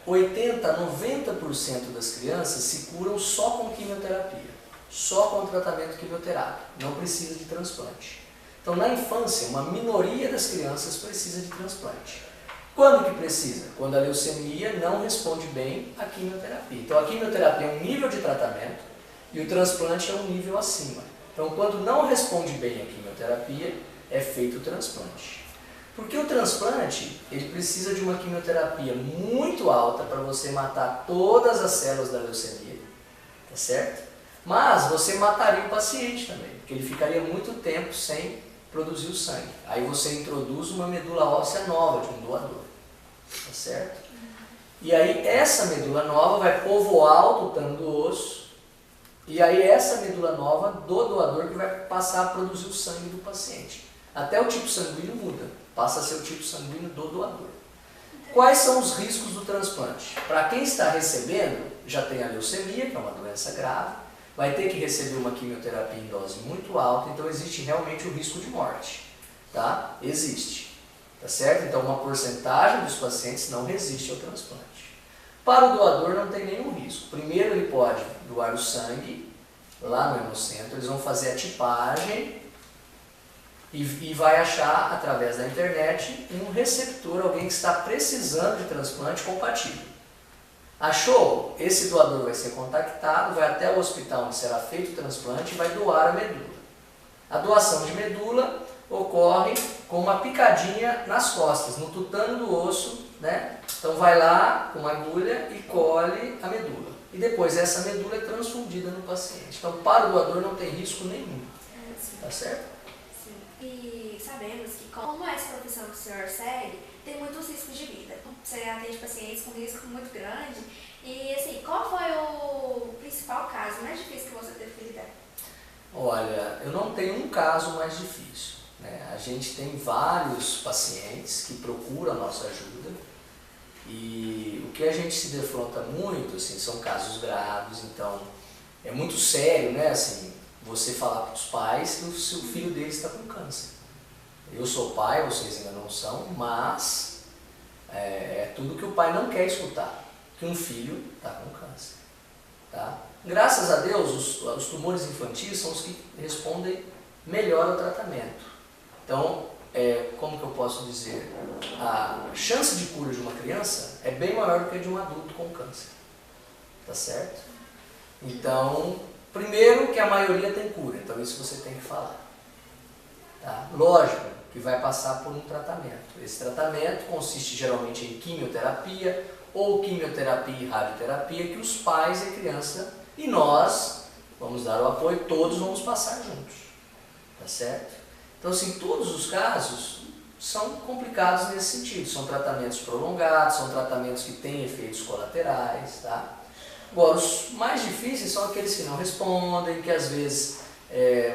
80% a 90% das crianças se curam só com quimioterapia, só com tratamento quimioterápico, não precisa de transplante. Então, na infância, uma minoria das crianças precisa de transplante. Quando que precisa? Quando a leucemia não responde bem à quimioterapia. Então, a quimioterapia é um nível de tratamento e o transplante é um nível acima. Então, quando não responde bem à quimioterapia, é feito o transplante. Porque o transplante, ele precisa de uma quimioterapia muito alta para você matar todas as células da leucemia, tá certo? Mas você mataria o paciente também, porque ele ficaria muito tempo sem produzir o sangue. Aí você introduz uma medula óssea nova de um doador, tá certo? E aí essa medula nova vai povoar o tutano do osso, e aí essa medula nova do doador que vai passar a produzir o sangue do paciente. Até o tipo sanguíneo muda, passa a ser o tipo sanguíneo do doador. Quais são os riscos do transplante? Para quem está recebendo, já tem a leucemia, que é uma doença grave, vai ter que receber uma quimioterapia em dose muito alta, então existe realmente o risco de morte, tá? Existe, tá certo? Então uma porcentagem dos pacientes não resiste ao transplante. Para o doador não tem nenhum risco. Primeiro ele pode doar o sangue, lá no hemocentro, eles vão fazer a tipagem e vai achar, através da internet, um receptor, alguém que está precisando de transplante compatível. Achou? Esse doador vai ser contactado, vai até o hospital onde será feito o transplante e vai doar a medula. A doação de medula ocorre com uma picadinha nas costas, no tutano do osso, né? Então vai lá com uma agulha e colhe a medula. E depois essa medula é transfundida no paciente. Então para o doador não tem risco nenhum. Tá certo? Sim. E sabemos que como essa profissão que o senhor segue, tem muitos riscos de vida. Você atende pacientes com risco muito grande. E assim, qual foi o principal caso mais difícil que você teve que lidar? Olha, eu não tenho um caso mais difícil, né? A gente tem vários pacientes que procuram a nossa ajuda e o que a gente se defronta muito, assim, são casos graves, então é muito sério, né? Assim, você falar para os pais que o seu filho deles está com câncer. Eu sou pai, vocês ainda não são, mas é tudo que o pai não quer escutar, que um filho está com câncer. Tá? Graças a Deus, os tumores infantis são os que respondem melhor ao tratamento. Então, como que eu posso dizer? A chance de cura de uma criança é bem maior do que a de um adulto com câncer. Tá certo? Então, Primeiro que a maioria tem cura, então isso você tem que falar. Tá? Lógico que vai passar por um tratamento. Esse tratamento consiste geralmente em quimioterapia ou quimioterapia e radioterapia que os pais e a criança e nós vamos dar o apoio, todos vamos passar juntos. Tá certo? Então assim, todos os casos são complicados nesse sentido, são tratamentos prolongados, são tratamentos que têm efeitos colaterais, tá? Agora, os mais difíceis são aqueles que não respondem, que às vezes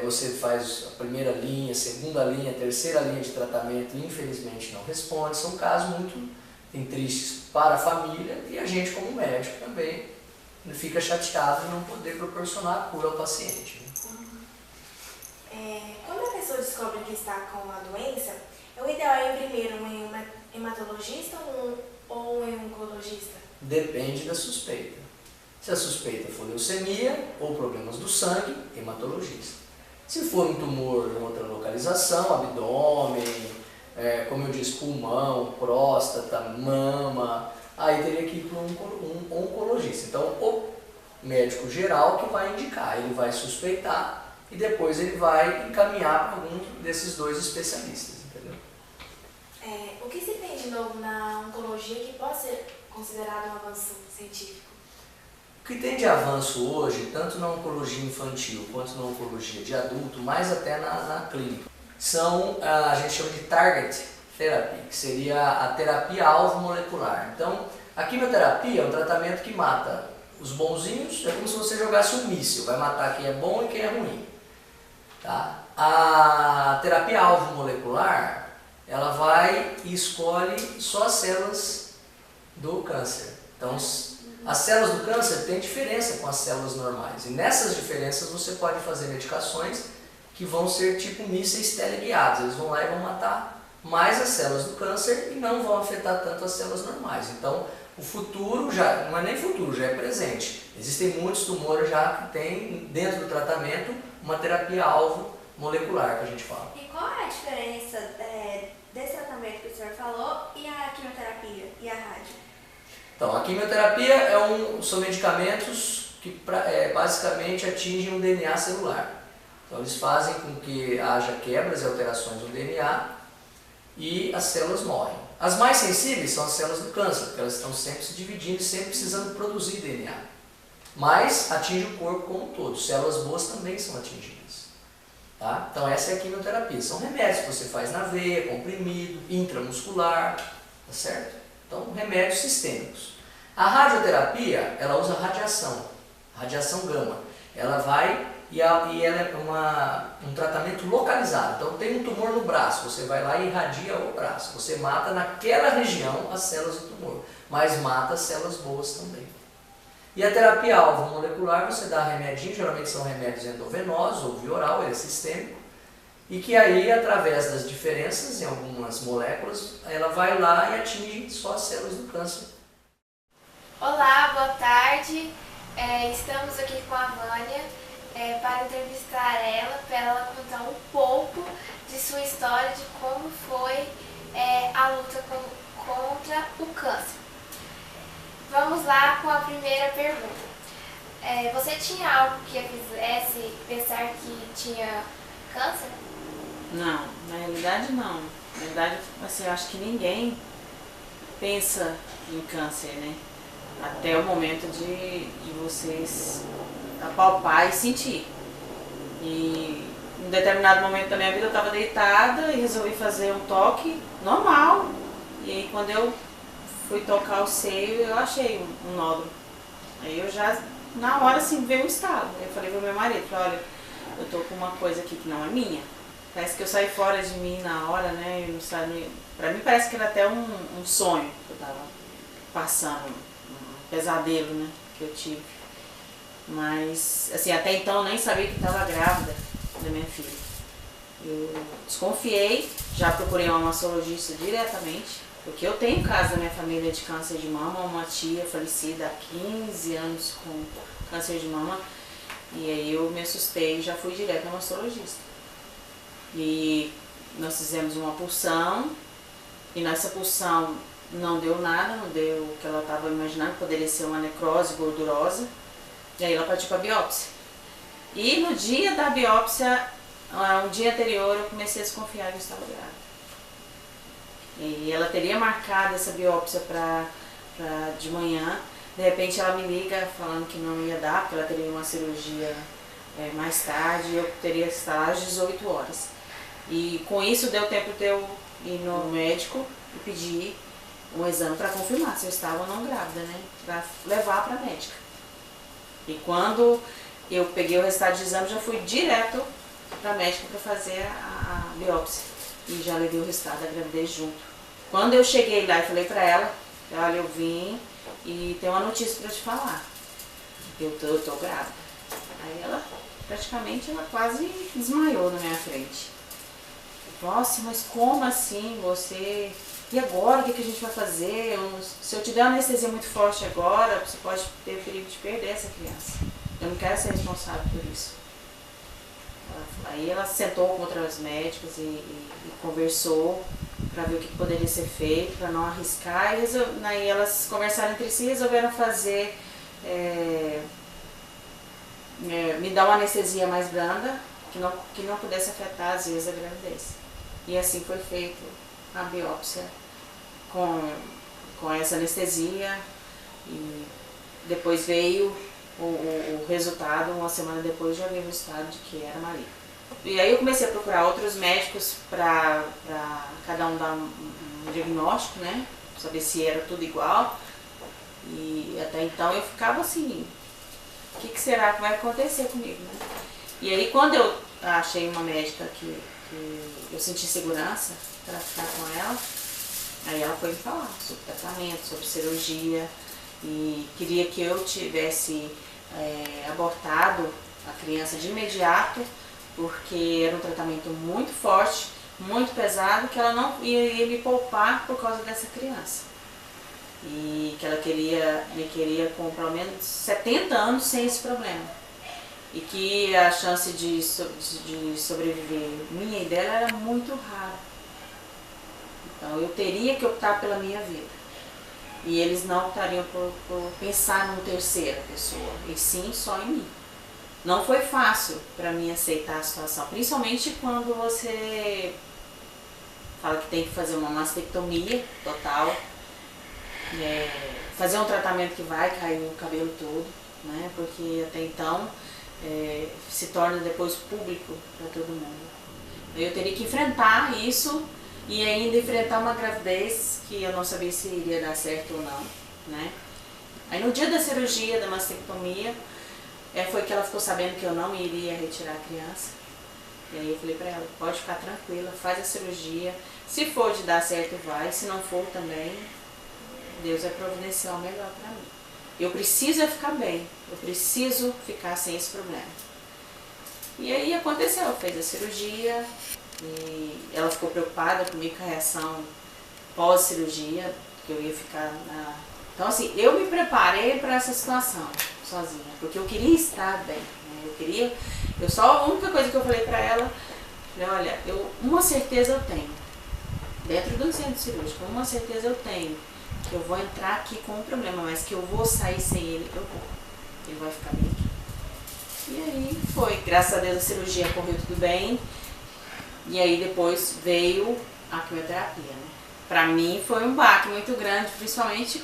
você faz a primeira linha, a segunda linha, a terceira linha de tratamento e infelizmente não responde. São casos muito tristes para a família e a gente como médico também fica chateado de não poder proporcionar a cura ao paciente. Quando a pessoa descobre que está com a doença, o ideal é ir primeiro um hematologista ou um oncologista? Depende da suspeita. Se a suspeita for leucemia ou problemas do sangue, hematologista. Se for um tumor em outra localização, abdômen, como eu disse, pulmão, próstata, mama, aí teria que ir para um oncologista. Então, o médico geral que vai indicar, ele vai suspeitar e depois ele vai encaminhar para algum desses dois especialistas, entendeu? O que se tem de novo na oncologia que pode ser considerado um avanço científico? O que tem de avanço hoje, tanto na oncologia infantil quanto na oncologia de adulto, mais até na clínica, são, a gente chama de target therapy, que seria a terapia-alvo molecular. Então, a quimioterapia é um tratamento que mata os bonzinhos, é como se você jogasse um míssil, vai matar quem é bom e quem é ruim. Tá? A terapia-alvo molecular, ela vai e escolhe só as células do câncer. Então, as células do câncer têm diferença com as células normais. E nessas diferenças você pode fazer medicações que vão ser tipo mísseis teleguiados. Eles vão lá e vão matar mais as células do câncer e não vão afetar tanto as células normais. Então, o futuro já não é nem futuro, já é presente. Existem muitos tumores já que têm dentro do tratamento uma terapia-alvo molecular que a gente fala. E qual é a diferença desse tratamento que o senhor falou e a quimioterapia e a rádio? Então, a quimioterapia são medicamentos que basicamente atingem o DNA celular. Então, eles fazem com que haja quebras e alterações no DNA e as células morrem. As mais sensíveis são as células do câncer, porque elas estão sempre se dividindo e sempre precisando produzir DNA. Mas atinge o corpo como um todo. Células boas também são atingidas. Tá? Então, essa é a quimioterapia. São remédios que você faz na veia, comprimido, intramuscular, tá certo? Então, remédios sistêmicos. A radioterapia, ela usa radiação gama. Ela vai e ela é um tratamento localizado. Então, tem um tumor no braço, você vai lá e irradia o braço. Você mata naquela região as células do tumor, mas mata as células boas também. E a terapia-alvo molecular, você dá remedinho, geralmente são remédios endovenosos ou via oral, ele é sistêmico. E que aí, através das diferenças em algumas moléculas, ela vai lá e atinge só as células do câncer. Olá, boa tarde. Estamos aqui com a Vânia para entrevistar ela, para ela contar um pouco de sua história, de como foi a luta contra o câncer. Vamos lá com a primeira pergunta. Você tinha algo que fizesse pensar que tinha câncer? Não, na realidade não. Na realidade, assim, eu acho que ninguém pensa em câncer, né? Até o momento de vocês apalpar e sentir. E em um determinado momento da minha vida eu estava deitada e resolvi fazer um toque normal. E aí quando eu fui tocar o seio, eu achei um nódulo. Aí eu já, na hora assim, veio um estalo. Eu falei pro meu marido, olha, eu tô com uma coisa aqui que não é minha. Parece que eu saí fora de mim na hora, né? Eu não sabe, pra mim parece que era até um sonho que eu tava passando, um pesadelo, né? Que eu tive. Mas, assim, até então eu nem sabia que estava grávida da minha filha. Eu desconfiei, já procurei uma mastologista diretamente, porque eu tenho caso da minha família de câncer de mama, uma tia falecida há 15 anos com câncer de mama, e aí eu me assustei e já fui direto na mastologista. E nós fizemos uma punção, e nessa punção não deu nada, não deu o que ela estava imaginando, poderia ser uma necrose gordurosa, e aí ela partiu para a biópsia. E no dia da biópsia, um dia anterior, eu comecei a desconfiar que eu estava grávida. E ela teria marcado essa biópsia para de manhã. De repente ela me liga falando que não ia dar, porque ela teria uma cirurgia mais tarde e eu teria que estar lá às 18 horas. E com isso deu tempo de eu ir no médico e pedir um exame para confirmar se eu estava ou não grávida, né? Para levar para a médica. E quando eu peguei o resultado de exame, já fui direto para a médica para fazer a biópsia. E já levei o resultado da gravidez junto. Quando eu cheguei lá e falei para ela, olha, eu vim e tem uma notícia para te falar. Eu tô grávida. Aí ela, praticamente, ela quase desmaiou na minha frente. Nossa, mas como assim você... E agora, o que a gente vai fazer? Se eu te der uma anestesia muito forte agora, você pode ter o perigo de perder essa criança. Eu não quero ser responsável por isso. Aí ela sentou com outras médicas e conversou para ver o que poderia ser feito, para não arriscar. E aí elas conversaram entre si e resolveram fazer, me dar uma anestesia mais branda, que não pudesse afetar às vezes a gravidez. E assim foi feito a biópsia com essa anestesia. E depois veio o resultado, uma semana depois já veio o resultado de que era maligno. E aí eu comecei a procurar outros médicos para cada um dar um diagnóstico, né? Saber se era tudo igual. E até então eu ficava assim, o que será que vai acontecer comigo, né? E aí quando eu achei uma médica que eu senti segurança para ficar com ela, aí ela foi me falar sobre tratamento, sobre cirurgia, e queria que eu tivesse abortado a criança de imediato, porque era um tratamento muito forte, muito pesado, que ela não ia me poupar por causa dessa criança. E que ela me queria com pelo menos 70 anos sem esse problema. E que a chance de sobreviver minha e dela era muito rara. Então eu teria que optar pela minha vida. E eles não optariam por pensar numa terceira pessoa, e sim só em mim. Não foi fácil para mim aceitar a situação, principalmente quando você fala que tem que fazer uma mastectomia total, fazer um tratamento que vai cair o cabelo todo, né? Porque até então se torna depois público para todo mundo. Eu teria que enfrentar isso e ainda enfrentar uma gravidez que eu não sabia se iria dar certo ou não, né? Aí no dia da cirurgia, da mastectomia, foi que ela ficou sabendo que eu não iria retirar a criança. E aí eu falei pra ela, pode ficar tranquila, faz a cirurgia, se for de dar certo vai, se não for também, Deus vai providenciar o melhor pra mim. Eu preciso ficar bem, eu preciso ficar sem esse problema. E aí aconteceu, fez a cirurgia e ela ficou preocupada comigo com a reação pós-cirurgia, que eu ia ficar na... Então assim, eu me preparei para essa situação sozinha, porque eu queria estar bem, né? A única coisa que eu falei pra ela, olha, uma certeza eu tenho, dentro do centro cirúrgico, uma certeza eu tenho, que eu vou entrar aqui com um problema, mas que eu vou sair sem ele, eu vou. Ele vai ficar bem aqui. E aí foi, graças a Deus a cirurgia correu tudo bem, e aí depois veio a quimioterapia, né? Pra mim foi um baque muito grande, principalmente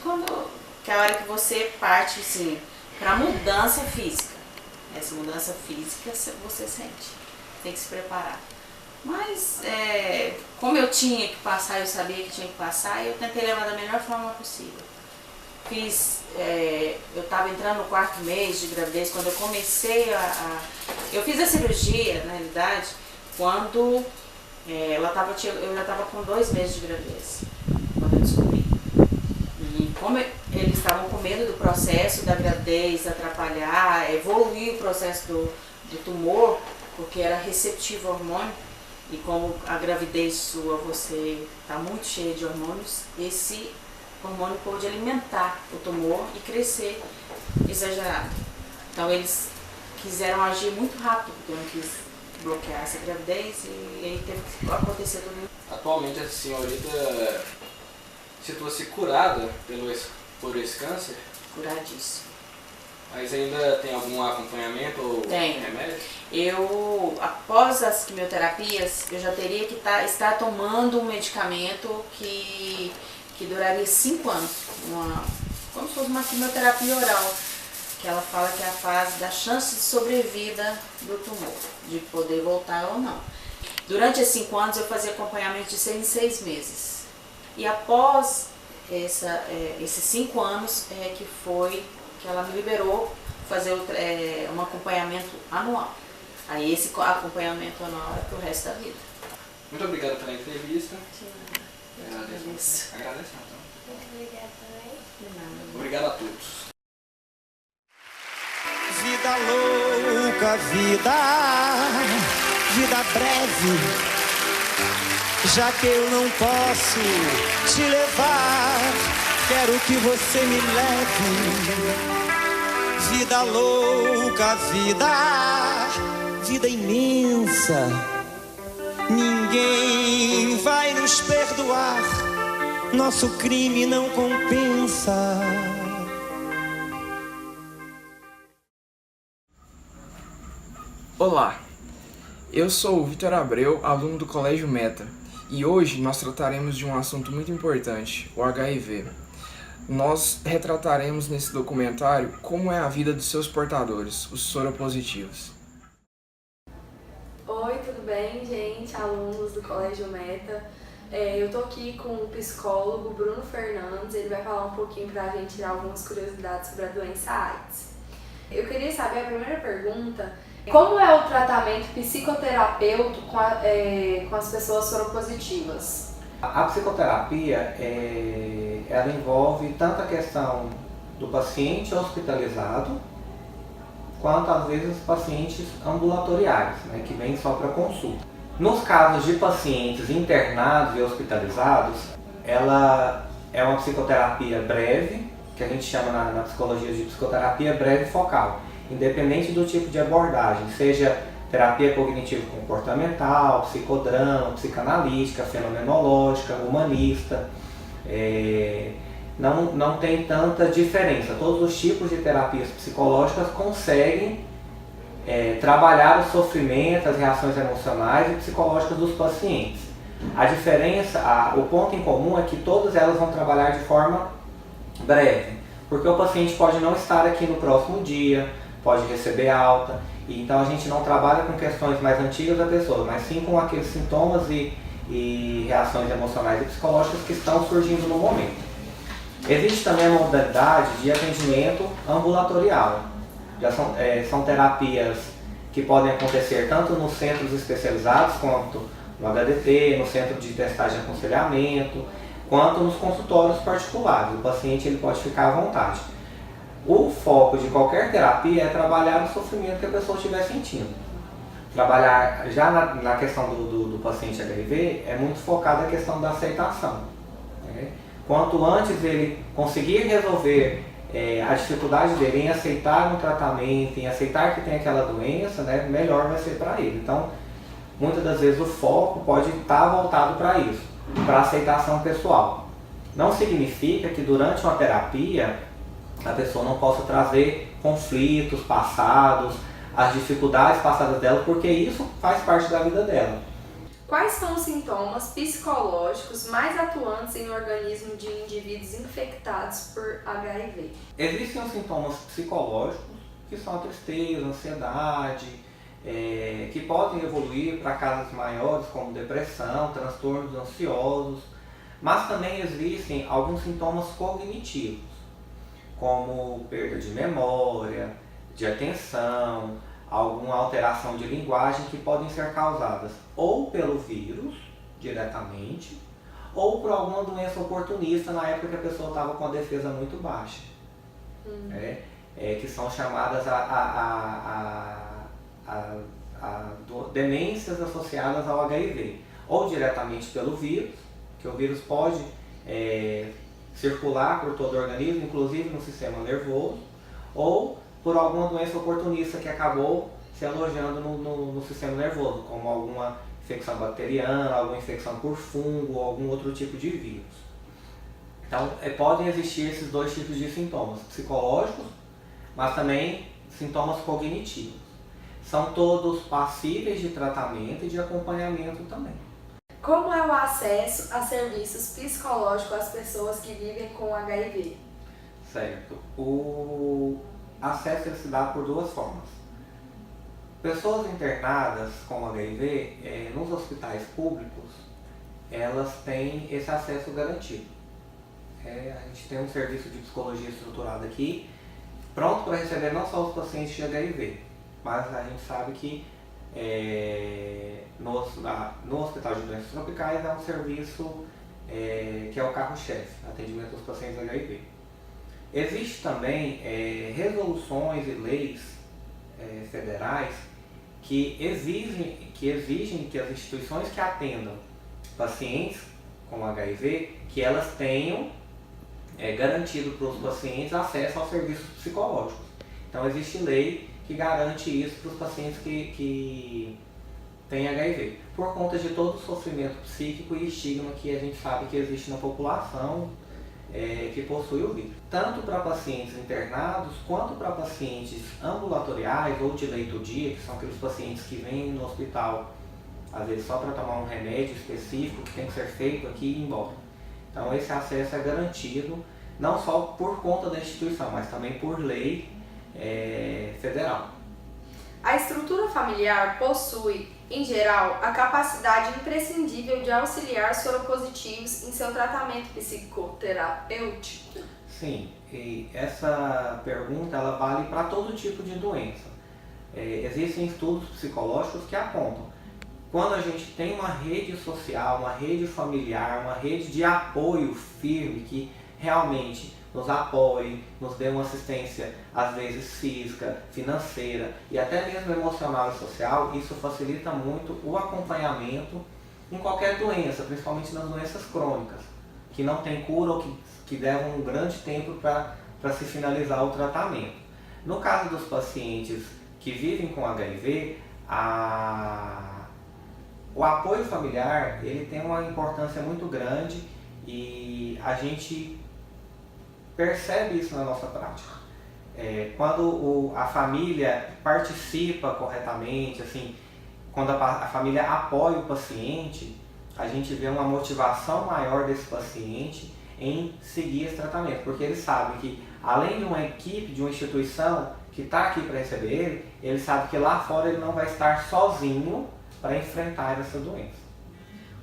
que é a hora que você parte, assim, pra mudança física. Essa mudança física você sente, tem que se preparar. Mas, como eu tinha que passar, eu sabia que tinha que passar, eu tentei levar da melhor forma possível. Eu estava entrando no 4º mês de gravidez, quando eu comecei eu fiz a cirurgia, na realidade, quando eu já estava com 2 meses de gravidez, quando eu descobri. E como eles estavam com medo do processo da gravidez atrapalhar, evoluir o processo do tumor, porque era receptivo ao hormônio, e como a gravidez sua, você está muito cheia de hormônios, esse hormônio pode alimentar o tumor e crescer exagerado. Então eles quiseram agir muito rápido, porque não quis bloquear essa gravidez e aí teve que acontecer tudo. Atualmente a senhorita situa-se curada por esse câncer? Curadíssima. Mas ainda tem algum acompanhamento ou Tem. remédio? Eu, após as quimioterapias, eu já teria que estar tomando um medicamento que duraria 5 anos, como se fosse uma quimioterapia oral, que ela fala que é a fase da chance de sobrevida do tumor, de poder voltar ou não. Durante esses 5 anos eu fazia acompanhamento de 6 em 6 meses. E após esses 5 anos que foi que ela me liberou fazer um acompanhamento anual. Aí esse acompanhamento anual é pro resto da vida. Muito obrigado pela entrevista. Agradeço. Agradeço, então. Obrigada também. De nada. Obrigado a todos. Vida louca, vida breve, já que eu não posso te levar, quero que você me leve. Vida louca, vida imensa, ninguém vai nos perdoar, nosso crime não compensa. Olá, eu sou o Vitor Abreu, aluno do Colégio Meta, e hoje nós trataremos de um assunto muito importante, o HIV. Nós retrataremos nesse documentário como é a vida dos seus portadores, os soropositivos. Oi, tudo bem, gente? Alunos do Colégio Meta. Eu tô aqui com o psicólogo Bruno Fernandes, ele vai falar um pouquinho pra gente tirar algumas curiosidades sobre a doença AIDS. Eu queria saber a primeira pergunta, como é o tratamento psicoterapêutico com as pessoas soropositivas? A psicoterapia, ela envolve tanto a questão do paciente hospitalizado, quanto às vezes pacientes ambulatoriais, né, que vêm só para consulta. Nos casos de pacientes internados e hospitalizados, ela é uma psicoterapia breve, que a gente chama na psicologia de psicoterapia breve focal, independente do tipo de abordagem, seja terapia cognitivo-comportamental, psicodrama, psicanalítica, fenomenológica, humanista. Não tem tanta diferença. Todos os tipos de terapias psicológicas conseguem trabalhar o sofrimento, as reações emocionais e psicológicas dos pacientes. A diferença, o ponto em comum é que todas elas vão trabalhar de forma breve, porque o paciente pode não estar aqui no próximo dia, pode receber alta, e então a gente não trabalha com questões mais antigas da pessoa, mas sim com aqueles sintomas e reações emocionais e psicológicas que estão surgindo no momento. Existe também a modalidade de atendimento ambulatorial. Já são terapias que podem acontecer tanto nos centros especializados, quanto no HDT, no centro de testagem e aconselhamento, quanto nos consultórios particulares. O paciente ele pode ficar à vontade. O foco de qualquer terapia é trabalhar o sofrimento que a pessoa estiver sentindo. Trabalhar já na questão do paciente HIV é muito focado na questão da aceitação. Né? Quanto antes ele conseguir resolver a dificuldade dele em aceitar um tratamento, em aceitar que tem aquela doença, né, melhor vai ser para ele. Então, muitas das vezes o foco pode estar voltado para isso, para aceitação pessoal. Não significa que durante uma terapia a pessoa não possa trazer conflitos passados, as dificuldades passadas dela, porque isso faz parte da vida dela. Quais são os sintomas psicológicos mais atuantes em um organismo de indivíduos infectados por HIV? Existem os sintomas psicológicos, que são a tristeza, a ansiedade, que podem evoluir para casos maiores como depressão, transtornos ansiosos, mas também existem alguns sintomas cognitivos, como perda de memória, de atenção, alguma alteração de linguagem que podem ser causadas ou pelo vírus, diretamente, ou por alguma doença oportunista na época que a pessoa estava com a defesa muito baixa. Que são chamadas demências associadas ao HIV, ou diretamente pelo vírus, que o vírus pode circular por todo o organismo, inclusive no sistema nervoso, ou por alguma doença oportunista que acabou se alojando no sistema nervoso, como alguma infecção bacteriana, alguma infecção por fungo, ou algum outro tipo de vírus. Então, podem existir esses dois tipos de sintomas, psicológicos, mas também sintomas cognitivos. São todos passíveis de tratamento e de acompanhamento também. Como é o acesso a serviços psicológicos às pessoas que vivem com HIV? Certo. O acesso se dá por duas formas. Pessoas internadas com HIV nos hospitais públicos, elas têm esse acesso garantido. A gente tem um serviço de psicologia estruturado aqui, pronto para receber não só os pacientes de HIV, mas a gente sabe que no Hospital de Doenças Tropicais é um serviço que é o carro-chefe, atendimento dos pacientes HIV. Existem também resoluções e leis federais que exigem que as instituições que atendam pacientes com HIV, que elas tenham garantido para os pacientes acesso aos serviços psicológicos. Então existe lei que garante isso para os pacientes que têm HIV, por conta de todo o sofrimento psíquico e estigma que a gente sabe que existe na população que possui o vírus. Tanto para pacientes internados, quanto para pacientes ambulatoriais ou de leito-dia, que são aqueles pacientes que vêm no hospital, às vezes só para tomar um remédio específico que tem que ser feito aqui e ir embora. Então esse acesso é garantido, não só por conta da instituição, mas também por lei federal. A estrutura familiar possui, em geral, a capacidade imprescindível de auxiliar soropositivos em seu tratamento psicoterapêutico? Sim, e essa pergunta ela vale para todo tipo de doença. Existem estudos psicológicos que apontam. Quando a gente tem uma rede social, uma rede familiar, uma rede de apoio firme que realmente nos apoie, nos dê uma assistência, às vezes física, financeira e até mesmo emocional e social, isso facilita muito o acompanhamento em qualquer doença, principalmente nas doenças crônicas, que não tem cura ou que levam um grande tempo para se finalizar o tratamento. No caso dos pacientes que vivem com HIV, o apoio familiar ele tem uma importância muito grande e a gente percebe isso na nossa prática. Quando a família participa corretamente, assim, quando a família apoia o paciente, a gente vê uma motivação maior desse paciente em seguir esse tratamento, porque ele sabe que além de uma equipe, de uma instituição que está aqui para receber ele sabe que lá fora ele não vai estar sozinho para enfrentar essa doença.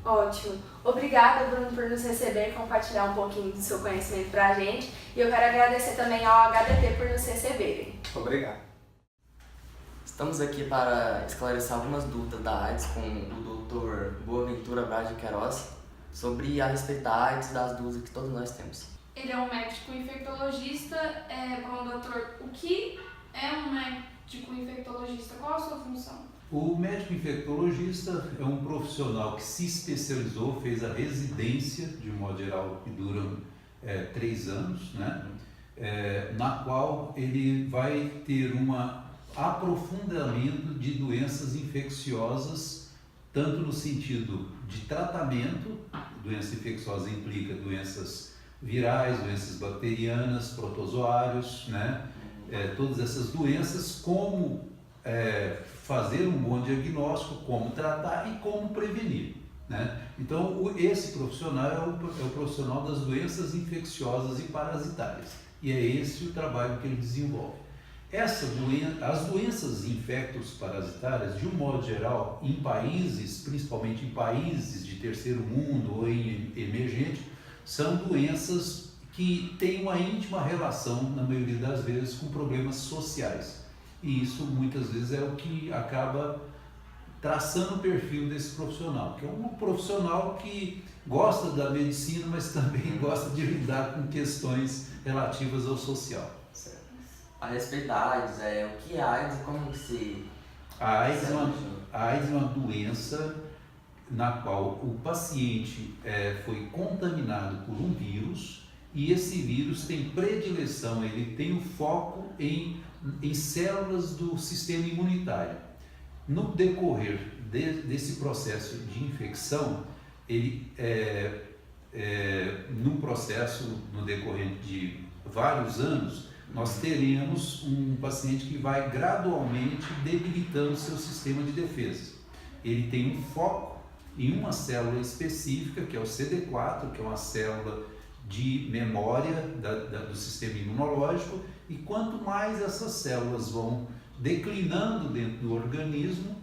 Ótimo. Obrigada, Bruno, por nos receber e compartilhar um pouquinho do seu conhecimento para a gente. E eu quero agradecer também ao HDT por nos receberem. Obrigado. Estamos aqui para esclarecer algumas dúvidas da AIDS com o Dr. Boaventura Braz de Queiroz sobre a respeito da AIDS e das dúvidas que todos nós temos. Ele é um médico infectologista. Bom, doutor, o que é um médico infectologista? Qual a sua função? O médico infectologista é um profissional que se especializou, fez a residência, de um modo geral, que dura 3 anos, né? Na qual ele vai ter um aprofundamento de doenças infecciosas, tanto no sentido de tratamento, doença infecciosa implica doenças virais, doenças bacterianas, protozoários, né? Todas essas doenças, como fazer um bom diagnóstico, como tratar e como prevenir, né? Então esse profissional é o profissional das doenças infecciosas e parasitárias, e é esse o trabalho que ele desenvolve. As doenças infectos-parasitárias, de um modo geral, em países, principalmente em países de terceiro mundo ou em emergente, são doenças que têm uma íntima relação, na maioria das vezes, com problemas sociais. E isso muitas vezes é o que acaba traçando o perfil desse profissional, que é um profissional que gosta da medicina, mas também gosta de lidar com questões relativas ao social. Certo. A respeito da AIDS, o que é AIDS e como que se... A AIDS é uma doença na qual o paciente foi contaminado por um vírus, e esse vírus tem predileção, ele tem o foco em células do sistema imunitário. No decorrer desse processo de infecção, ele no decorrer de vários anos, nós teremos um paciente que vai gradualmente debilitando seu sistema de defesa. Ele tem um foco em uma célula específica, que é o CD4, que é uma célula de memória do sistema imunológico, e quanto mais essas células vão declinando dentro do organismo,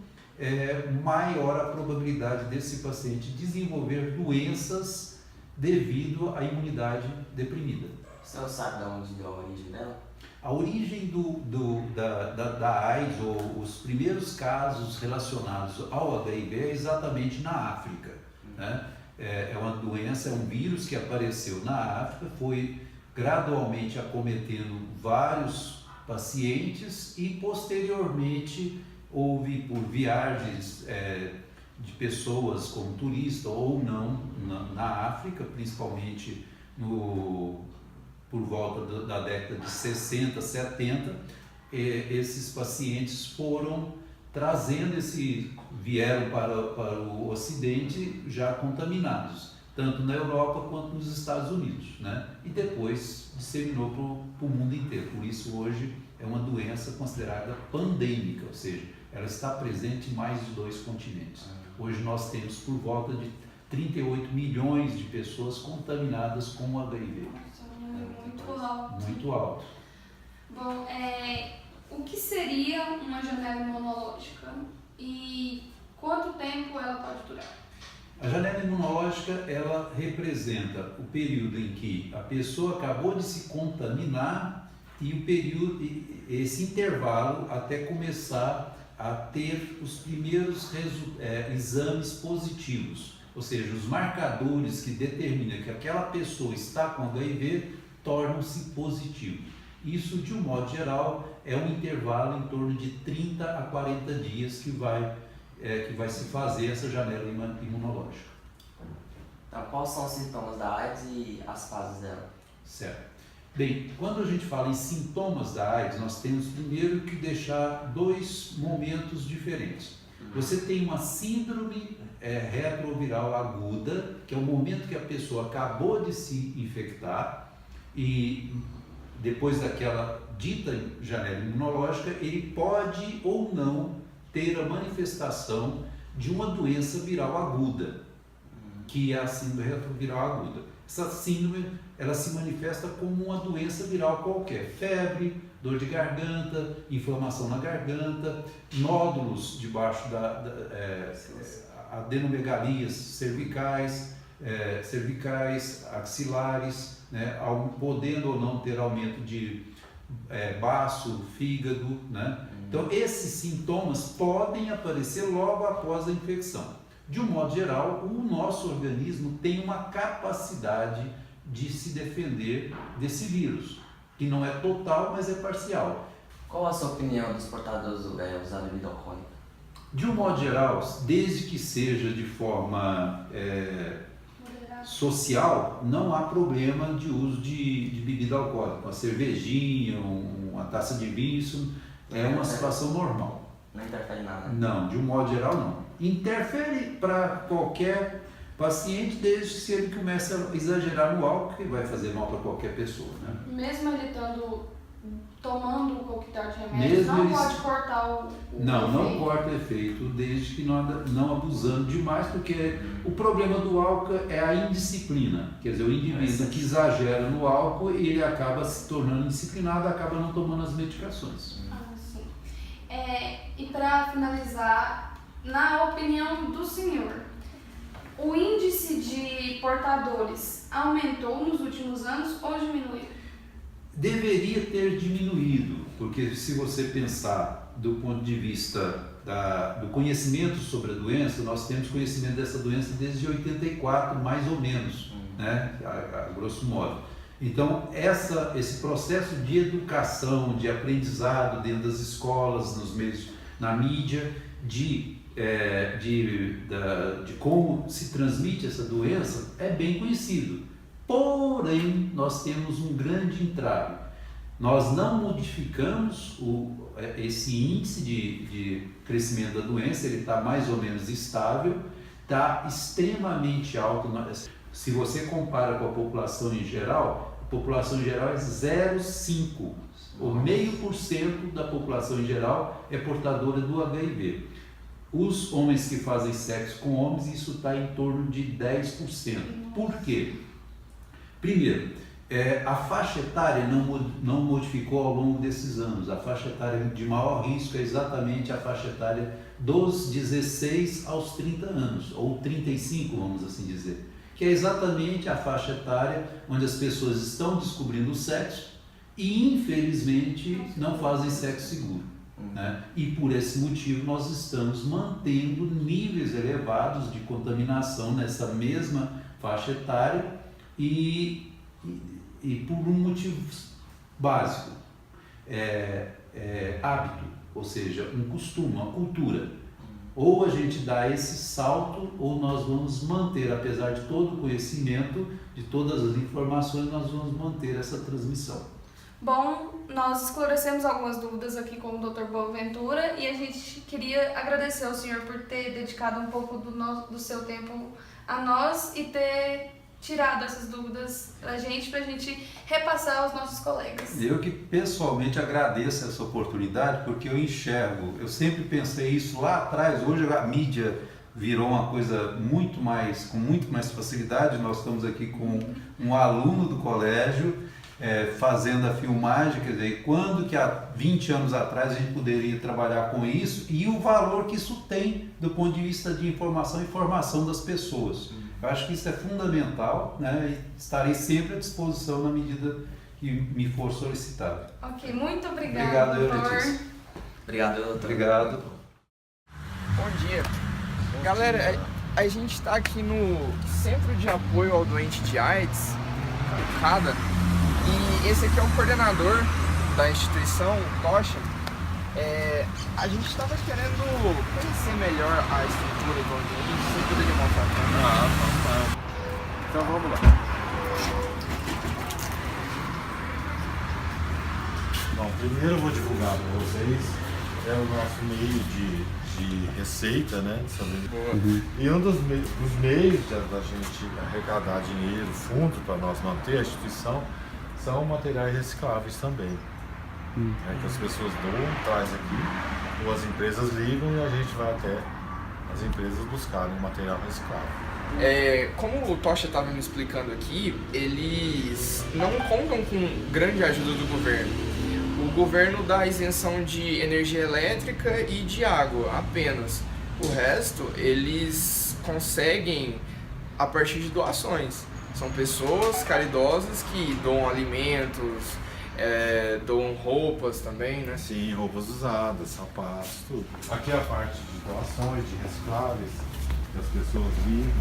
maior a probabilidade desse paciente desenvolver doenças devido à imunidade deprimida. O senhor sabe de onde deu a origem dela? A origem da AIDS, ou os primeiros casos relacionados ao HIV, é exatamente na África. Né? É uma doença, é um vírus que apareceu na África, foi gradualmente acometendo vários pacientes e posteriormente houve, por viagens de pessoas como turista ou não na África, principalmente por volta da década de 60, 70, esses pacientes foram trazendo vieram para o Ocidente já contaminados, tanto na Europa quanto nos Estados Unidos, né? E depois disseminou para o mundo inteiro. Por isso hoje é uma doença considerada pandêmica, ou seja, ela está presente em mais de 2 continentes. Hoje nós temos por volta de 38 milhões de pessoas contaminadas com o HIV. Muito alto. Muito alto. Bom, o que seria uma janela imunológica e quanto tempo ela pode durar? A janela imunológica, ela representa o período em que a pessoa acabou de se contaminar e esse intervalo até começar a ter os primeiros exames positivos, ou seja, os marcadores que determinam que aquela pessoa está com HIV tornam-se positivos. Isso, de um modo geral, é um intervalo em torno de 30 a 40 dias que vai se fazer essa janela imunológica. Então, quais são os sintomas da AIDS e as fases dela? Certo. Bem, quando a gente fala em sintomas da AIDS, nós temos primeiro que deixar 2 momentos diferentes. Você tem uma síndrome retroviral aguda, que é o momento que a pessoa acabou de se infectar e depois daquela dita janela imunológica, ele pode ou não ter a manifestação de uma doença viral aguda, que é a síndrome retroviral aguda. Essa síndrome, ela se manifesta como uma doença viral qualquer: febre, dor de garganta, inflamação na garganta, nódulos debaixo adenomegalias cervicais, axilares, né, podendo ou não ter aumento de baço, fígado, né? Então esses sintomas podem aparecer logo após a infecção. De um modo geral, o nosso organismo tem uma capacidade de se defender desse vírus, que não é total, mas é parcial. Qual a sua opinião dos portadores usar bebida alcoólica? De um modo geral, desde que seja de forma social, não há problema de uso de bebida alcoólica. Uma cervejinha, uma taça de vinho, isso é uma situação normal. Não interfere nada? Não, de um modo geral não. Interfere para qualquer paciente, desde que se ele começa a exagerar no álcool, que vai fazer mal para qualquer pessoa, né? Mesmo ele tomando um coquetel de remédios, não pode cortar o não, efeito? Não corta o efeito, desde que não abusando demais, porque o problema do álcool é a indisciplina. Quer dizer, o indivíduo que exagera no álcool, ele acaba se tornando indisciplinado, acaba não tomando as medicações. Sim. E para finalizar, na opinião do senhor, o índice de portadores aumentou nos últimos anos ou diminuiu? Deveria ter diminuído, porque se você pensar do ponto de vista do conhecimento sobre a doença, nós temos conhecimento dessa doença desde 84, mais ou menos, né? A grosso modo. Então, esse processo de educação, de aprendizado dentro das escolas, nos meios, na mídia, de como se transmite essa doença, é bem conhecido. Porém, nós temos um grande entrave. Nós não modificamos esse índice de crescimento da doença, ele está mais ou menos estável, está extremamente alto. Se você compara com a população em geral é 0,5. ou 0,5% da população em geral é portadora do HIV. Os homens que fazem sexo com homens, isso está em torno de 10%. Por quê? Primeiro, a faixa etária não modificou ao longo desses anos. A faixa etária de maior risco é exatamente a faixa etária dos 16 aos 30 anos, ou 35, vamos assim dizer, que é exatamente a faixa etária onde as pessoas estão descobrindo o sexo e, infelizmente, não fazem sexo seguro. Né? E por esse motivo nós estamos mantendo níveis elevados de contaminação nessa mesma faixa etária e por um motivo básico, hábito, ou seja, um costume, uma cultura. Ou a gente dá esse salto, ou nós vamos manter, apesar de todo o conhecimento, de todas as informações, nós vamos manter essa transmissão. Bom, nós esclarecemos algumas dúvidas aqui com o Dr. Boaventura e a gente queria agradecer ao senhor por ter dedicado um pouco do seu tempo a nós e ter tirado essas dúvidas pra gente repassar aos nossos colegas. Eu que pessoalmente agradeço essa oportunidade, porque eu enxergo, eu sempre pensei isso lá atrás, hoje a mídia virou uma coisa com muito mais facilidade. Nós estamos aqui com um aluno do colégio fazendo a filmagem, quer dizer, quando que há 20 anos atrás a gente poderia trabalhar com isso e o valor que isso tem do ponto de vista de informação e formação das pessoas. Eu acho que isso é fundamental, né? E estarei sempre à disposição na medida que me for solicitado. Ok, muito obrigado, doutor. Obrigado, doutor. Obrigado. Bom dia. Galera, a gente está aqui no Centro de Apoio ao Doente de AIDS, CADA, e esse aqui é o coordenador da instituição, o Tocha. A gente estava querendo conhecer melhor a estrutura do ambiente. Você poderia mostrar para nós? Então vamos lá. Bom, primeiro eu vou divulgar para vocês o nosso meio de receita, né? E um dos meios da gente arrecadar dinheiro, fundo para nós manter a instituição, são materiais recicláveis também. Que as pessoas traz aqui, ou as empresas ligam e a gente vai até as empresas buscarem material reciclável. Como o Tocha estava me explicando aqui, eles não contam com grande ajuda do governo. O governo dá isenção de energia elétrica e de água apenas. O resto eles conseguem a partir de doações. São pessoas caridosas que doam alimentos, doam roupas também, né? Sim, roupas usadas, sapatos, tudo. Aqui é a parte de doações, de recicláveis, que as pessoas ligam,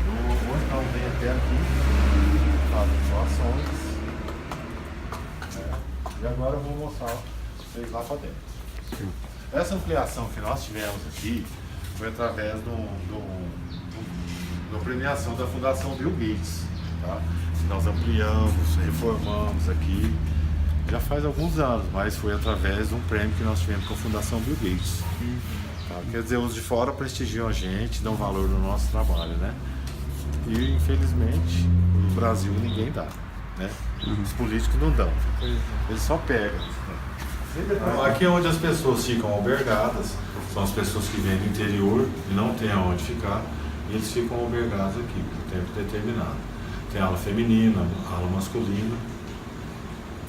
ou então vem até aqui, fazem doações. E agora eu vou mostrar para vocês lá para dentro. Sim. Essa ampliação que nós tivemos aqui foi através de uma premiação da Fundação Bill Gates. Tá? Nós ampliamos, reformamos aqui. Já faz alguns anos, mas foi através de um prêmio que nós tivemos com a Fundação Bill Gates. Tá? Quer dizer, os de fora prestigiam a gente, dão valor no nosso trabalho, né? E, infelizmente, no Brasil ninguém dá, né? Os políticos não dão, eles só pegam. Então, aqui é onde as pessoas ficam albergadas, são as pessoas que vêm do interior e não têm aonde ficar, e eles ficam albergados aqui, por tempo determinado. Tem aula feminina, aula masculina.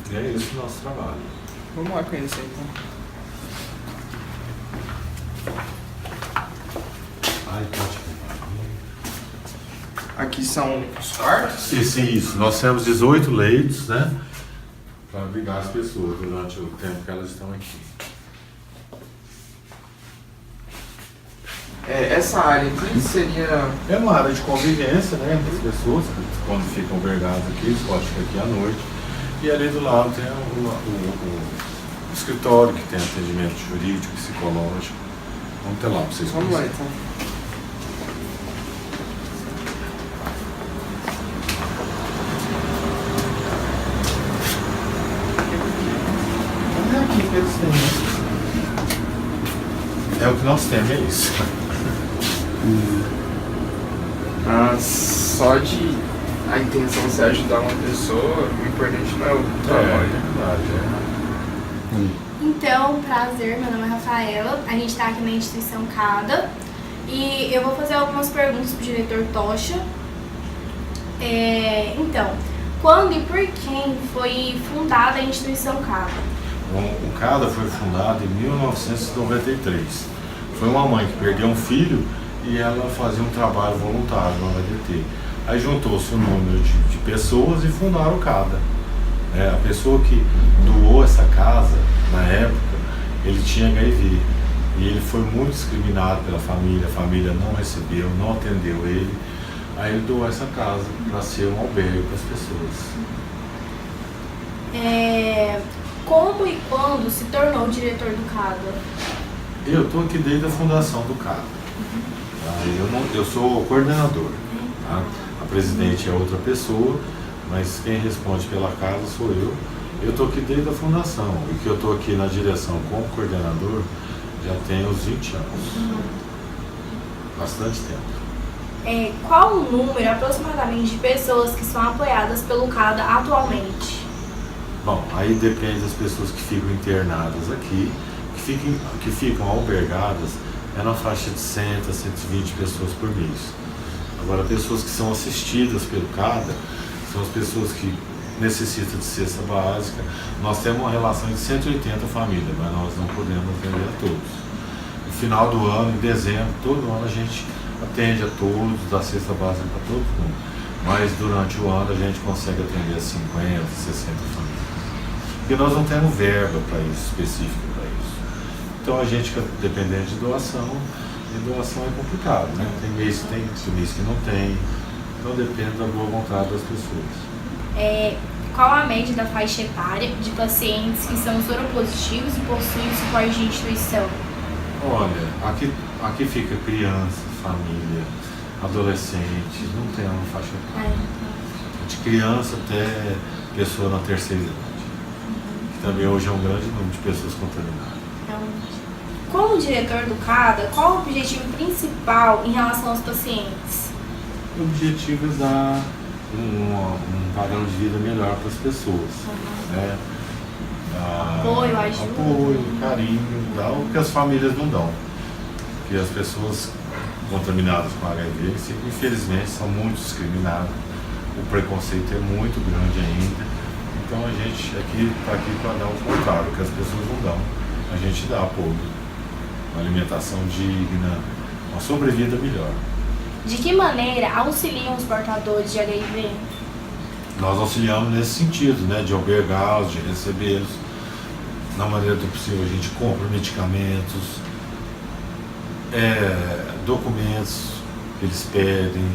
E é esse o nosso trabalho. Vamos lá conhecer então. Aqui são os quartos? Sim, isso. Nós temos 18 leitos, né? Para abrigar as pessoas durante o tempo que elas estão aqui. Essa área aqui seria... É uma área de convivência, né? Das pessoas, quando ficam albergadas aqui, eles podem ficar aqui à noite. E ali do lado tem o escritório, que tem atendimento jurídico, psicológico. Vamos ter lá para vocês conhecerem. Vamos lá então. É aqui que eles têm, né? É o que nós temos, é isso. Só de a intenção de ajudar uma pessoa, o importante não é o trabalho. É verdade, Então, prazer, meu nome é Rafaela, a gente está aqui na instituição CADA e eu vou fazer algumas perguntas para o diretor Tocha. Então, quando e por quem foi fundada a instituição CADA? Bom, o CADA foi fundado em 1993. Foi uma mãe que perdeu um filho e ela fazia um trabalho voluntário no HDT. Aí juntou-se um número de pessoas e fundaram o CADA. A pessoa que doou essa casa, na época, ele tinha HIV. E ele foi muito discriminado pela família, a família não recebeu, não atendeu ele. Aí ele doou essa casa para ser um albergue para as pessoas. Como e quando se tornou diretor do CADA? Eu estou aqui desde a fundação do CADA. Eu sou coordenador. Tá? A presidente é outra pessoa, mas quem responde pela casa sou eu. Eu estou aqui desde a fundação e que eu estou aqui na direção como coordenador já tem uns 20 anos. Bastante tempo. Qual o número aproximadamente de pessoas que são apoiadas pelo CADA atualmente? Bom, aí depende das pessoas que ficam internadas aqui, que ficam albergadas, é na faixa de 100 a 120 pessoas por mês. Agora, pessoas que são assistidas pelo CADA são as pessoas que necessitam de cesta básica. Nós temos uma relação de 180 famílias, mas nós não podemos atender a todos. No final do ano, em dezembro, todo ano a gente atende a todos, dá cesta básica para todo mundo. Mas durante o ano a gente consegue atender a 50, 60 famílias. Porque nós não temos verba para isso, específica para isso. Então a gente, dependendo de doação, e doação é complicado, né? Tem mês que tem, tem mês que não tem. Então depende da boa vontade das pessoas. Qual a média da faixa etária de pacientes que são soropositivos e possuem suporte de instituição? Olha, aqui fica criança, família, adolescente, não tem uma faixa etária. De criança até pessoa na terceira idade. Que também hoje é um grande número de pessoas contaminadas. Como diretor do CADA, qual o objetivo principal em relação aos pacientes? O objetivo é dar um padrão de vida melhor para as pessoas. Né? Apoio, ajuda. Apoio, carinho, dá o que as famílias não dão. Porque as pessoas contaminadas com HIV, infelizmente, são muito discriminadas. O preconceito é muito grande ainda. Então a gente está aqui para dar o contrário, que as pessoas não dão. A gente dá apoio, uma alimentação digna, uma sobrevida melhor. De que maneira auxiliam os portadores de HIV? Nós auxiliamos nesse sentido, né, de albergá-los, de recebê-los. Na maneira do possível, a gente compra medicamentos, documentos que eles pedem.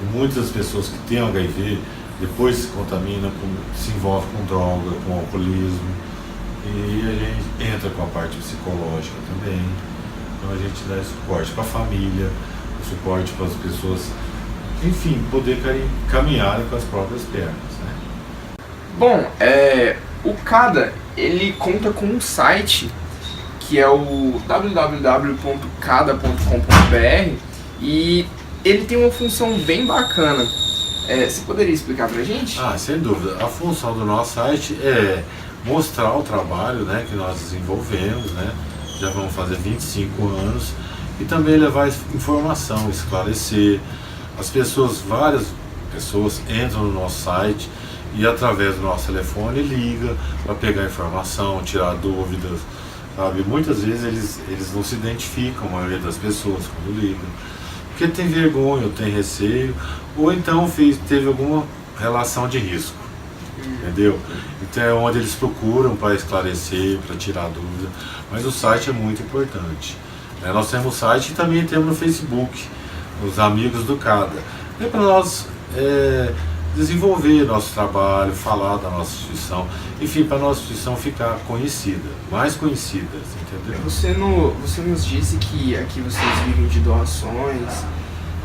E muitas das pessoas que têm HIV depois se contaminam, se envolvem com droga, com alcoolismo. E a gente entra com a parte psicológica também. Então a gente dá suporte para a família, suporte para as pessoas, enfim, poder caminhar com as próprias pernas. Né? Bom, o CADA, ele conta com um site que é o www.cada.com.br e ele tem uma função bem bacana. Você poderia explicar pra gente? Sem dúvida. A função do nosso site é mostrar o trabalho, né, que nós desenvolvemos, né? Já vamos fazer 25 anos, e também levar informação, esclarecer. Várias pessoas entram no nosso site e através do nosso telefone liga para pegar informação, tirar dúvidas, sabe? Muitas vezes eles não se identificam, a maioria das pessoas, quando ligam, porque tem vergonha, ou tem receio, ou então teve alguma relação de risco, entendeu? Então é onde eles procuram para esclarecer, para tirar dúvida, mas o site é muito importante. Nós temos o site e também temos no Facebook, os amigos do CADA. É para nós desenvolver nosso trabalho, falar da nossa instituição, enfim, para a nossa instituição ficar conhecida, mais conhecida, entendeu? Você nos disse que aqui vocês vivem de doações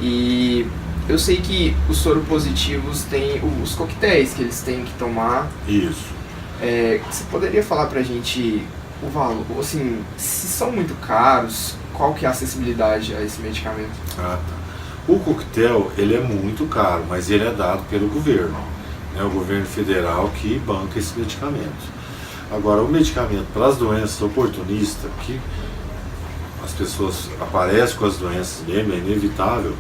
e eu sei que os soropositivos têm os coquetéis que eles têm que tomar. Isso. Você poderia falar pra gente o valor, assim, se são muito caros, qual que é a acessibilidade a esse medicamento? O coquetel, ele é muito caro, mas ele é dado pelo governo, né? O governo federal que banca esse medicamento. Agora, o medicamento para as doenças oportunistas, que as pessoas aparecem com as doenças mesmo, é inevitável,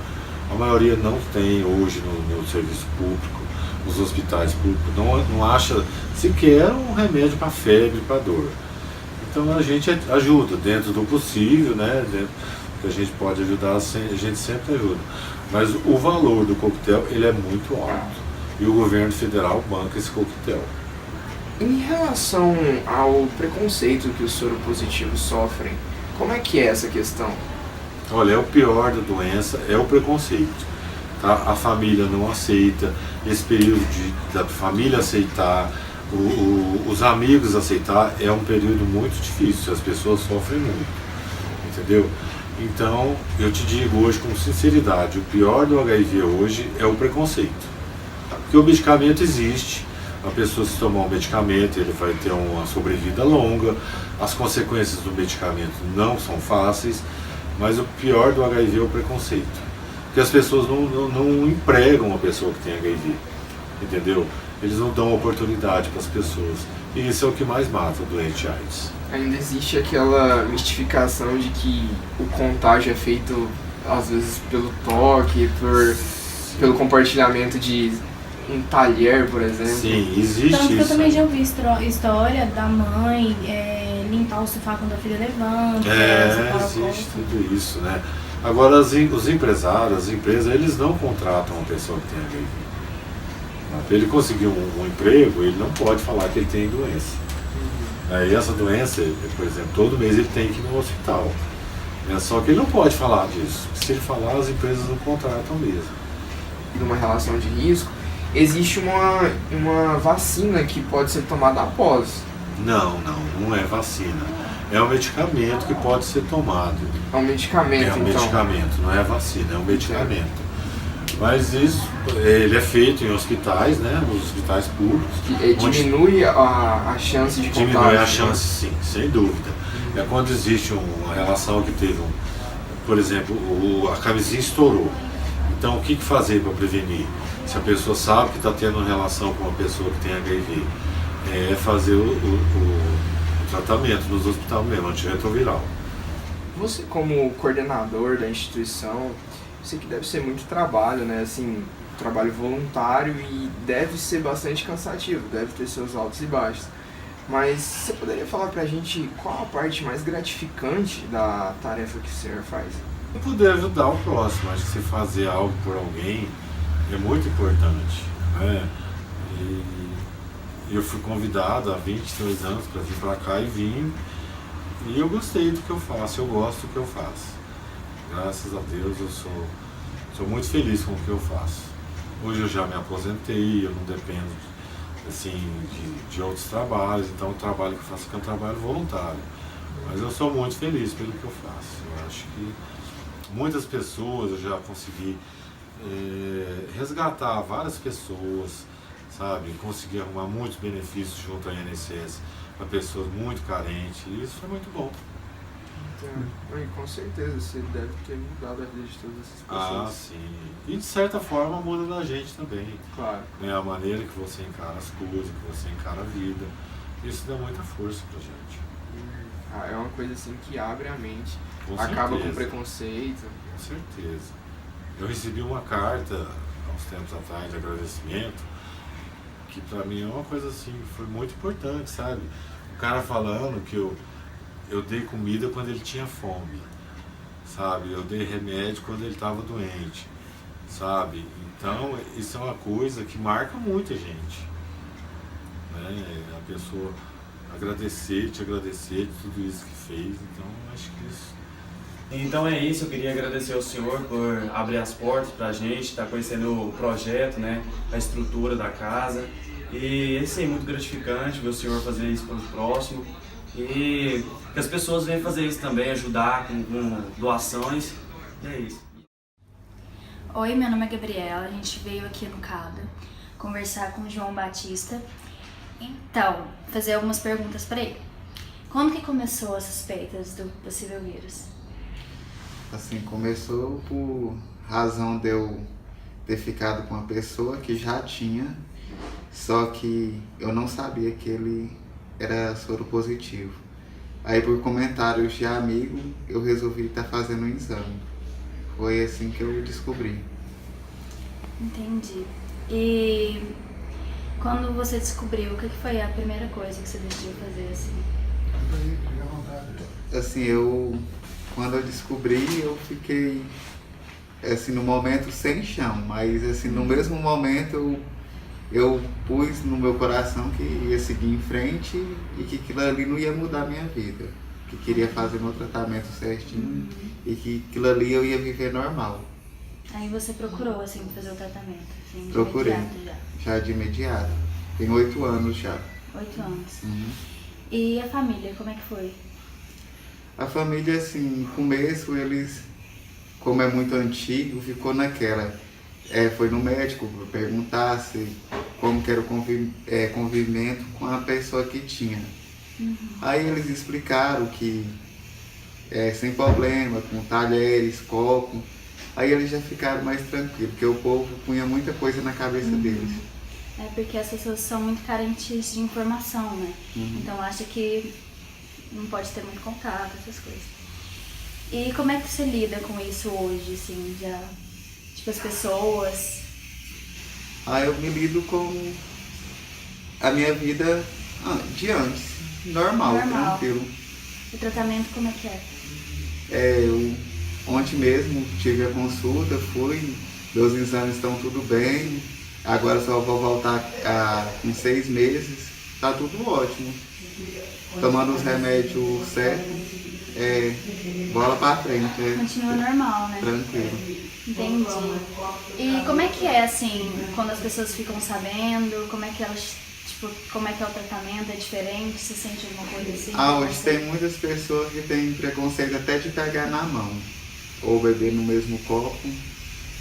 a maioria não tem hoje no serviço público, nos hospitais públicos, não acha sequer um remédio para febre, para dor. Então a gente ajuda dentro do possível, né? Dentro que a gente pode ajudar, a gente sempre ajuda. Mas o valor do coquetel, ele é muito alto. E o governo federal banca esse coquetel. Em relação ao preconceito que os soropositivos sofrem, como é que é essa questão? Olha, o pior da doença é o preconceito. Tá? A família não aceita, esse período da família aceitar, os amigos aceitar, é um período muito difícil, as pessoas sofrem muito, entendeu? Então, eu te digo hoje com sinceridade, o pior do HIV hoje é o preconceito. Porque o medicamento existe, a pessoa se tomar um medicamento, ele vai ter uma sobrevida longa, as consequências do medicamento não são fáceis, mas o pior do HIV é o preconceito. Porque as pessoas não empregam uma pessoa que tem HIV, entendeu? Eles não dão oportunidade para as pessoas. E isso é o que mais mata o doente AIDS. Ainda existe aquela mistificação de que o contágio é feito, às vezes, pelo toque, pelo compartilhamento de um talher, por exemplo. Sim, existe Tanto que eu isso. também já ouvi história da mãe limpar o sofá quando a filha levanta. Existe tudo isso, né? Agora, os empresários, as empresas, eles não contratam uma pessoa que tem HIV. Para ele conseguir um emprego, ele não pode falar que ele tem doença. E essa doença, por exemplo, todo mês ele tem que ir no hospital. Só que ele não pode falar disso. Se ele falar, as empresas não contratam mesmo. Numa relação de risco, existe uma vacina que pode ser tomada após. Não é vacina. É um medicamento que pode ser tomado. É um medicamento, então? É um medicamento, não é vacina, é um medicamento. Mas isso, ele é feito em hospitais, né? Nos hospitais públicos. Diminui a chance de contágio? Diminui a chance, sim, sem dúvida. É quando existe uma relação que teve, por exemplo, a camisinha estourou. Então, o que fazer para prevenir? Se a pessoa sabe que está tendo uma relação com uma pessoa que tem HIV, é fazer o tratamento nos hospitais mesmo, antirretroviral. Você, como coordenador da instituição, sei que deve ser muito trabalho, né? Assim, trabalho voluntário e deve ser bastante cansativo, deve ter seus altos e baixos. Mas você poderia falar pra gente qual a parte mais gratificante da tarefa que o senhor faz? Poder ajudar o próximo, acho que se fazer algo por alguém é muito importante, né? E eu fui convidado há 22 anos para vir para cá e vim, e eu gostei do que eu faço, eu gosto do que eu faço. Graças a Deus eu sou muito feliz com o que eu faço. Hoje eu já me aposentei, eu não dependo assim, de outros trabalhos, então o trabalho que eu faço aqui é um trabalho voluntário. Mas eu sou muito feliz pelo que eu faço. Eu acho que muitas pessoas eu já consegui resgatar várias pessoas, sabe? Consegui arrumar muitos benefícios junto à INSS para pessoas muito carentes, e isso foi muito bom. Então, com certeza, você deve ter mudado a vida de todas essas pessoas. Ah, sim. E de certa forma muda da gente também. Claro. Né? A maneira que você encara as coisas, que você encara a vida. Isso dá muita força pra gente. É uma coisa assim que abre a mente, Com acaba certeza. com o preconceito. Com certeza. Eu recebi uma carta há uns tempos atrás de agradecimento, que pra mim é uma coisa assim, foi muito importante, sabe? O cara falando que eu dei comida quando ele tinha fome, sabe? Eu dei remédio quando ele estava doente, sabe? Então, isso é uma coisa que marca muita gente, né? A pessoa te agradecer de tudo isso que fez, então acho que isso... Então é isso, eu queria agradecer ao senhor por abrir as portas pra gente, estar conhecendo o projeto, né? A estrutura da casa, e isso é muito gratificante ver o senhor fazer isso pelo próximo. E que as pessoas venham fazer isso também, ajudar com doações, e é isso. Oi, meu nome é Gabriela, a gente veio aqui no CADA conversar com o João Batista. Então, fazer algumas perguntas para ele. Quando que começou as suspeitas do possível vírus? Assim, começou por razão de eu ter ficado com uma pessoa que já tinha, só que eu não sabia que ele era soro positivo. Aí por comentários de amigo, eu resolvi estar fazendo um exame. Foi assim que eu descobri. Entendi. E quando você descobriu, o que foi a primeira coisa que você decidiu fazer assim? Assim, quando eu descobri, eu fiquei assim, no momento sem chão, mas assim, no mesmo momento eu pus no meu coração que ia seguir em frente e que aquilo ali não ia mudar a minha vida, que queria fazer meu tratamento certinho e que aquilo ali eu ia viver normal. Aí você procurou assim fazer o tratamento? Assim, de Procurei, imediato já de imediato. Tem 8 anos já. 8 anos. Uhum. E a família, como é que foi? A família, assim, no começo eles, como é muito antigo, ficou naquela. Foi no médico perguntar como que era o convivimento com a pessoa que tinha. Aí eles explicaram que sem problema, com talheres, copo. Aí eles já ficaram mais tranquilos, porque o povo punha muita coisa na cabeça deles. É porque as pessoas são muito carentes de informação, né? Então acha que não pode ter muito contato, essas coisas. E como é que você lida com isso hoje, assim, já, tipo, as pessoas? Eu me lido com a minha vida de antes, normal, tranquilo. O tratamento como é que é? Ontem mesmo tive a consulta, fui, meus exames estão tudo bem, agora só vou voltar com 6 meses, tá tudo ótimo. Tomando os remédios certos, bola pra frente. Continua normal, né? Tranquilo. Entendi. E como é que é, assim, quando as pessoas ficam sabendo, como é que elas, tipo, como é que é o tratamento, é diferente, você sente alguma coisa assim? Hoje tem muitas pessoas que têm preconceito até de pegar na mão, ou beber no mesmo copo,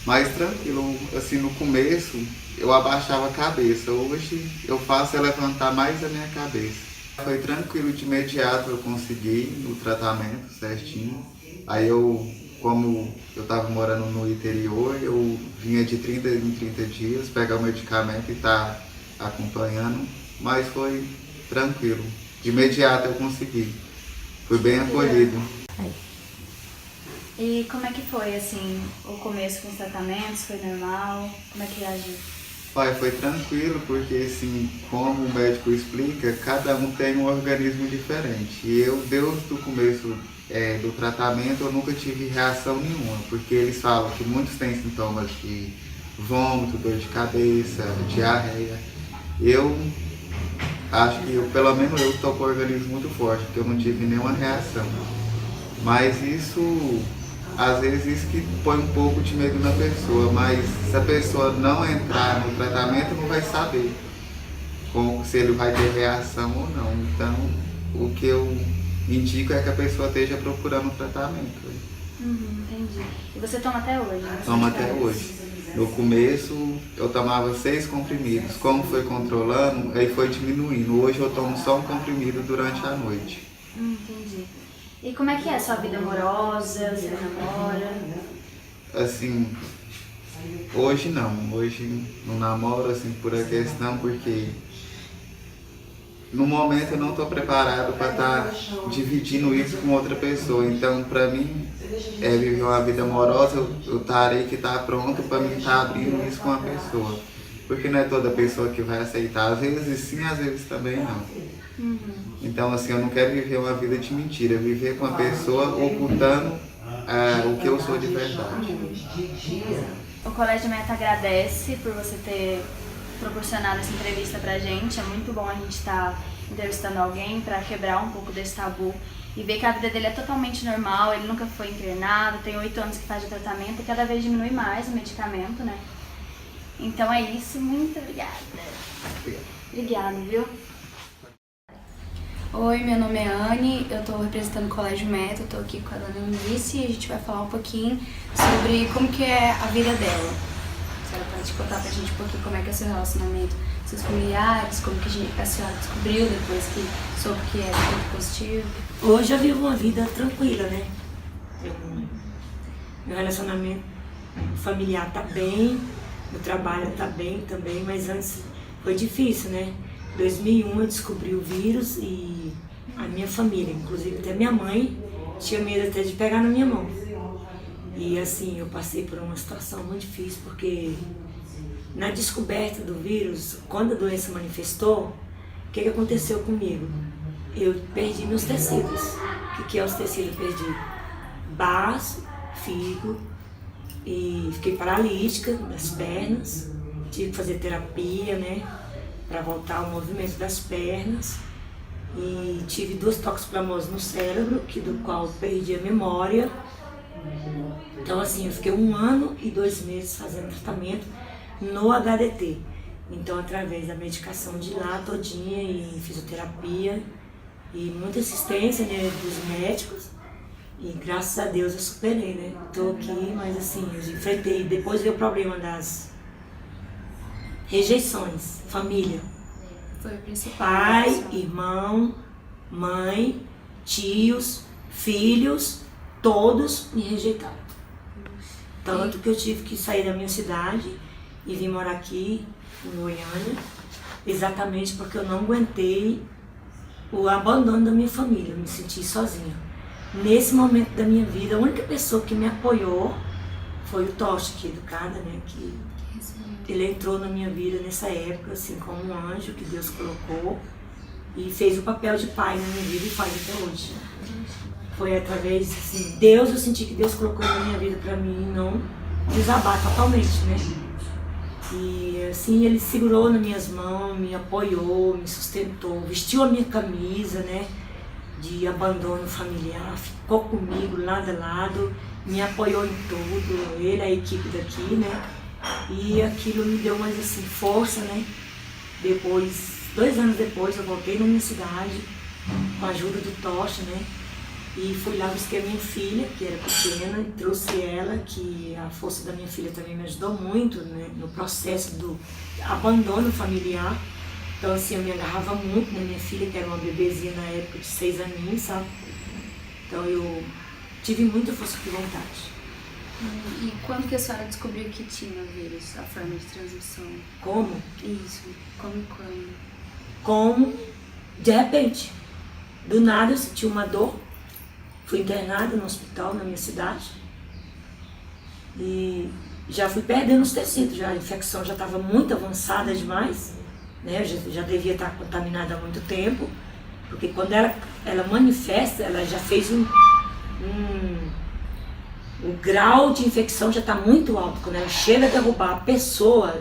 mas tranquilo, assim, no começo eu abaixava a cabeça, hoje eu faço levantar mais a minha cabeça. Foi tranquilo, de imediato eu consegui o tratamento certinho. Aí como eu estava morando no interior, eu vinha de 30 em 30 dias pegar o medicamento e tá acompanhando, mas foi tranquilo. De imediato eu consegui. Fui bem acolhido. E como é que foi, assim, o começo com os tratamentos? Foi normal? Como é que reagiu? Foi tranquilo, porque assim, como o médico explica, cada um tem um organismo diferente. E eu, desde o começo do tratamento, eu nunca tive reação nenhuma, porque eles falam que muitos têm sintomas de vômito, dor de cabeça, diarreia. Eu acho que, pelo menos eu estou com o organismo muito forte, porque eu não tive nenhuma reação. Mas isso, às vezes, isso que põe um pouco de medo na pessoa, mas se a pessoa não entrar no tratamento, não vai saber se ele vai ter reação ou não. Então, o que eu indico é que a pessoa esteja procurando o tratamento. Entendi. E você toma até hoje, né? Toma até hoje. No começo, eu tomava 6 comprimidos. Como foi controlando, aí foi diminuindo. Hoje eu tomo só um comprimido durante a noite. Entendi. E como é que é a sua vida amorosa? Você namora? Assim, hoje não. Hoje não namoro, assim, por a questão, porque no momento eu não estou preparado para estar dividindo isso com outra pessoa. Então, para mim, viver uma vida amorosa, eu terei que estar pronto para mim estar abrindo isso com a pessoa. Porque não é toda pessoa que vai aceitar. Às vezes sim, às vezes também não. Então, assim, eu não quero viver uma vida de mentira, viver com a pessoa ocultando o que eu sou de verdade. O Colégio Meta agradece por você ter proporcionado essa entrevista pra gente. É muito bom a gente estar entrevistando alguém para quebrar um pouco desse tabu e ver que a vida dele é totalmente normal, ele nunca foi internado, tem 8 anos que faz o tratamento e cada vez diminui mais o medicamento, né? Então é isso, muito obrigada. Obrigada, viu? Oi, meu nome é Anne, eu estou representando o Colégio Meta, estou aqui com a dona Eunice e a gente vai falar um pouquinho sobre como que é a vida dela. A senhora pode contar pra gente um pouquinho como é que é o seu relacionamento com seus familiares, como que a senhora descobriu depois que soube que era ponto positivo? Hoje eu vivo uma vida tranquila, né? Meu relacionamento familiar tá bem, meu trabalho tá bem também, mas antes foi difícil, né? 2001 eu descobri o vírus e a minha família, inclusive até minha mãe, tinha medo até de pegar na minha mão. E assim, eu passei por uma situação muito difícil, porque na descoberta do vírus, quando a doença manifestou, o que aconteceu comigo? Eu perdi meus tecidos. O que é os tecidos? Eu perdi baço, fígado, e fiquei paralítica das pernas. Tive que fazer terapia, né, para voltar ao movimento das pernas. E tive 2 toxoplasmoses no cérebro, do qual eu perdi a memória. Então assim, eu fiquei 1 ano e 2 meses fazendo tratamento no HDT. Então, através da medicação de lá todinha e fisioterapia e muita assistência, né, dos médicos, e graças a Deus eu superei, né? Tô aqui, mas assim, eu enfrentei. Depois veio o problema das rejeições, família. Foi o principal. Pai, irmão, mãe, tios, filhos, todos me rejeitaram. Tanto que eu tive que sair da minha cidade e vim morar aqui em Goiânia, exatamente porque eu não aguentei o abandono da minha família, eu me senti sozinha. Nesse momento da minha vida, a única pessoa que me apoiou foi o Tocha, que é educada, né, que ele entrou na minha vida nessa época, assim, como um anjo que Deus colocou e fez o papel de pai na minha vida e faz até hoje. Foi através, assim, Deus, eu senti que Deus colocou na minha vida pra mim não desabar totalmente, né? E assim, ele segurou nas minhas mãos, me apoiou, me sustentou, vestiu a minha camisa, né, de abandono familiar, ficou comigo lado a lado, me apoiou em tudo, ele, a equipe daqui, né? E aquilo me deu mais assim, força, né? Depois, 2 anos depois, eu voltei na minha cidade, com a ajuda do Tocha, né? E fui lá buscar a minha filha, que era pequena, e trouxe ela, que a força da minha filha também me ajudou muito, né, no processo do abandono familiar. Então assim, eu me agarrava muito na minha filha, que era uma bebezinha na época de 6 aninhos, sabe? Então eu tive muita força de vontade. E quando que a senhora descobriu que tinha o vírus, a forma de transmissão? Como? Isso, como e quando? Como, de repente, do nada eu senti uma dor. Fui internada no hospital na minha cidade e já fui perdendo os tecidos, já a infecção já estava muito avançada demais, né? Já devia estar contaminada há muito tempo, porque quando ela manifesta, ela já fez o grau de infecção já está muito alto. Quando ela chega a derrubar a pessoa,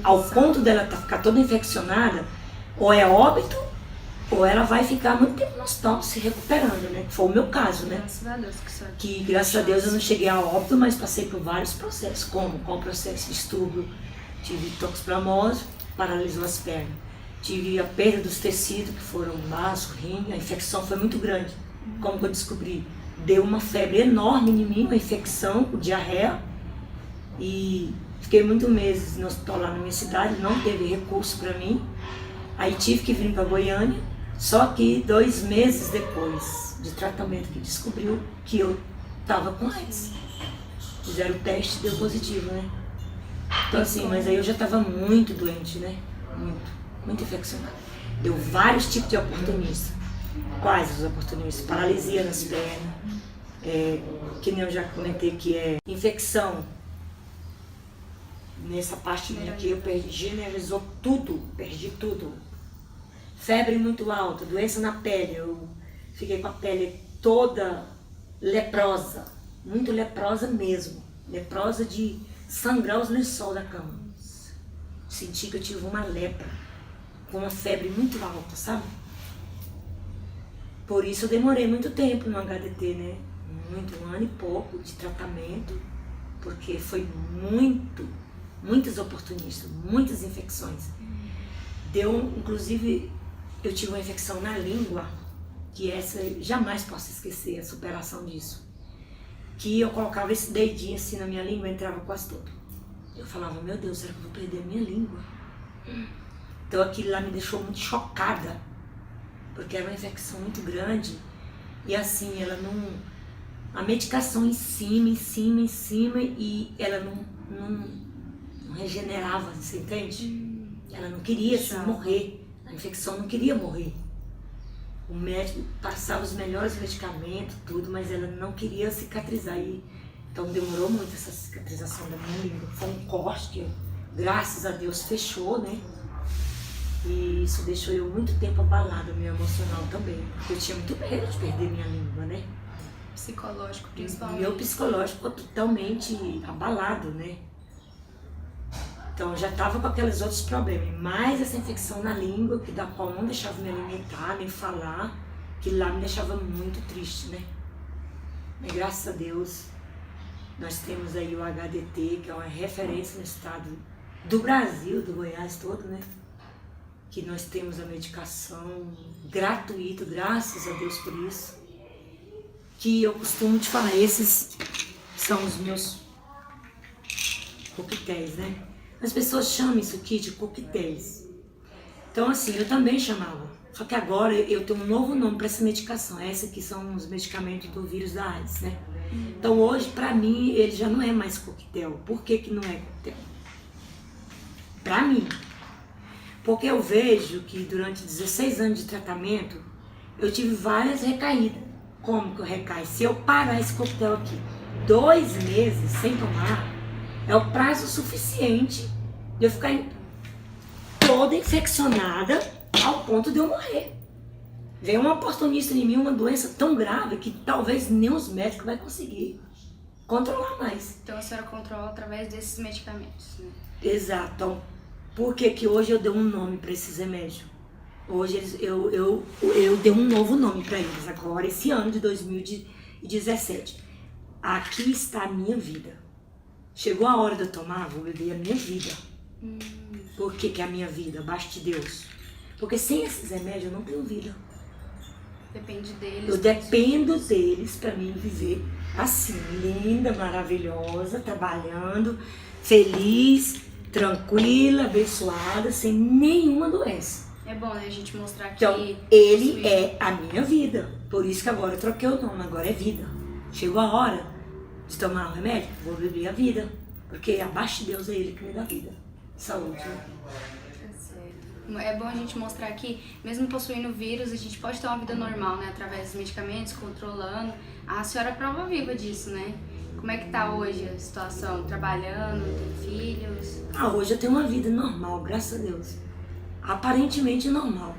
ao ponto dela ficar toda infeccionada, ou é óbito, ou ela vai ficar muito tempo no hospital se recuperando, né? Foi o meu caso, né? Graças a Deus que graças a Deus eu não cheguei a óbito, mas passei por vários processos, como qual processo de estupro, tive toxoplasmose, paralisou as pernas, tive a perda dos tecidos, que foram baço, rim, a infecção foi muito grande. Como que eu descobri? Deu uma febre enorme em mim, uma infecção, diarreia, e fiquei muitos meses no hospital lá na minha cidade, não teve recurso para mim, aí tive que vir para Goiânia. Só que 2 meses depois de tratamento que descobriu que eu estava com AIDS. Fizeram o teste e deu positivo, né? Então assim, mas aí eu já estava muito doente, né? Muito infeccionada. Deu vários tipos de oportunistas. Quais os oportunistas? Paralisia nas pernas, que nem eu já comentei que é infecção. Nessa parte aqui eu generalizou tudo, perdi tudo. Febre muito alta, doença na pele, eu fiquei com a pele toda leprosa, muito leprosa mesmo, leprosa de sangrar os lençóis da cama. Senti que eu tive uma lepra, com uma febre muito alta, sabe? Por isso eu demorei muito tempo no HDT, né? 1 ano e pouco de tratamento, porque foi muitas oportunistas, muitas infecções. Deu, inclusive, eu tive uma infecção na língua, que essa eu jamais posso esquecer, a superação disso. Que eu colocava esse dedinho assim na minha língua e entrava quase todo. Eu falava, meu Deus, será que eu vou perder a minha língua? Então aquilo lá me deixou muito chocada, porque era uma infecção muito grande. E assim, ela não... A medicação em cima, e ela não regenerava, você entende? Ela não queria assim, morrer. A infecção não queria morrer. O médico passava os melhores medicamentos, tudo, mas ela não queria cicatrizar. Então demorou muito essa cicatrização da minha língua. Foi um corte que, graças a Deus, fechou, né? E isso deixou eu muito tempo abalada, meu emocional também. Porque eu tinha muito medo de perder minha língua, né? Psicológico, principalmente. Meu psicológico ficou totalmente abalado, né? Então eu já estava com aqueles outros problemas, mais essa infecção na língua, que da qual não deixava me alimentar, nem falar, que lá me deixava muito triste, né? Mas graças a Deus, nós temos aí o HDT, que é uma referência no estado do Brasil, do Goiás todo, né? Que nós temos a medicação gratuita, graças a Deus por isso. Que eu costumo te falar, esses são os meus coquetéis, né? As pessoas chamam isso aqui de coquetéis. Então assim, eu também chamava. Só que agora eu tenho um novo nome para essa medicação. Essa aqui são os medicamentos do vírus da AIDS, né? Então hoje, para mim, ele já não é mais coquetel. Por que que não é coquetel? Para mim. Porque eu vejo que durante 16 anos de tratamento, eu tive várias recaídas. Como que eu recaio? Se eu parar esse coquetel aqui 2 meses sem tomar, é o prazo suficiente de eu ficar toda infeccionada ao ponto de eu morrer. Vem um oportunista em mim, uma doença tão grave que talvez nem os médicos vão conseguir controlar mais. Então a senhora controla através desses medicamentos, né? Exato. Então, por que que hoje eu dei um nome para esses remédios? Hoje eu dei um novo nome para eles agora, esse ano de 2017. Aqui está a minha vida. Chegou a hora de eu tomar, vou beber a minha vida. Por que que é a minha vida? Abaixo de Deus. Porque sem esses remédios eu não tenho vida. Depende deles. Eu dependo deles para mim viver assim, linda, maravilhosa, trabalhando, feliz, tranquila, abençoada, sem nenhuma doença. É bom, né, a gente mostrar que... Então, ele é a minha vida. Por isso que agora eu troquei o nome, agora é vida. Chegou a hora de tomar o remédio, vou beber a vida. Porque abaixo de Deus é ele que me dá vida. Saúde, né? É bom a gente mostrar que, mesmo possuindo vírus, a gente pode ter uma vida normal, né? Através dos medicamentos, controlando. A senhora é prova viva disso, né? Como é que tá hoje a situação? Trabalhando, tem filhos? Hoje eu tenho uma vida normal, graças a Deus. Aparentemente normal.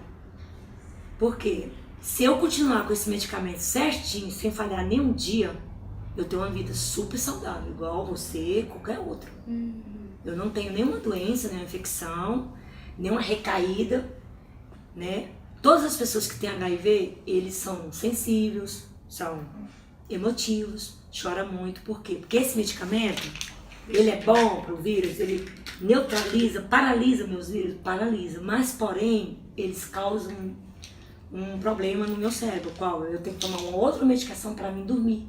Porque se eu continuar com esse medicamento certinho, sem falhar nenhum dia, eu tenho uma vida super saudável, igual você, qualquer outro. Eu não tenho nenhuma doença, nenhuma infecção, nenhuma recaída, né? Todas as pessoas que têm HIV, eles são sensíveis, são emotivos, choram muito. Por quê? Porque esse medicamento, ele é bom para o vírus, ele neutraliza, paralisa meus vírus, paralisa. Mas, porém, eles causam um problema no meu cérebro, qual eu tenho que tomar uma outra medicação para mim dormir.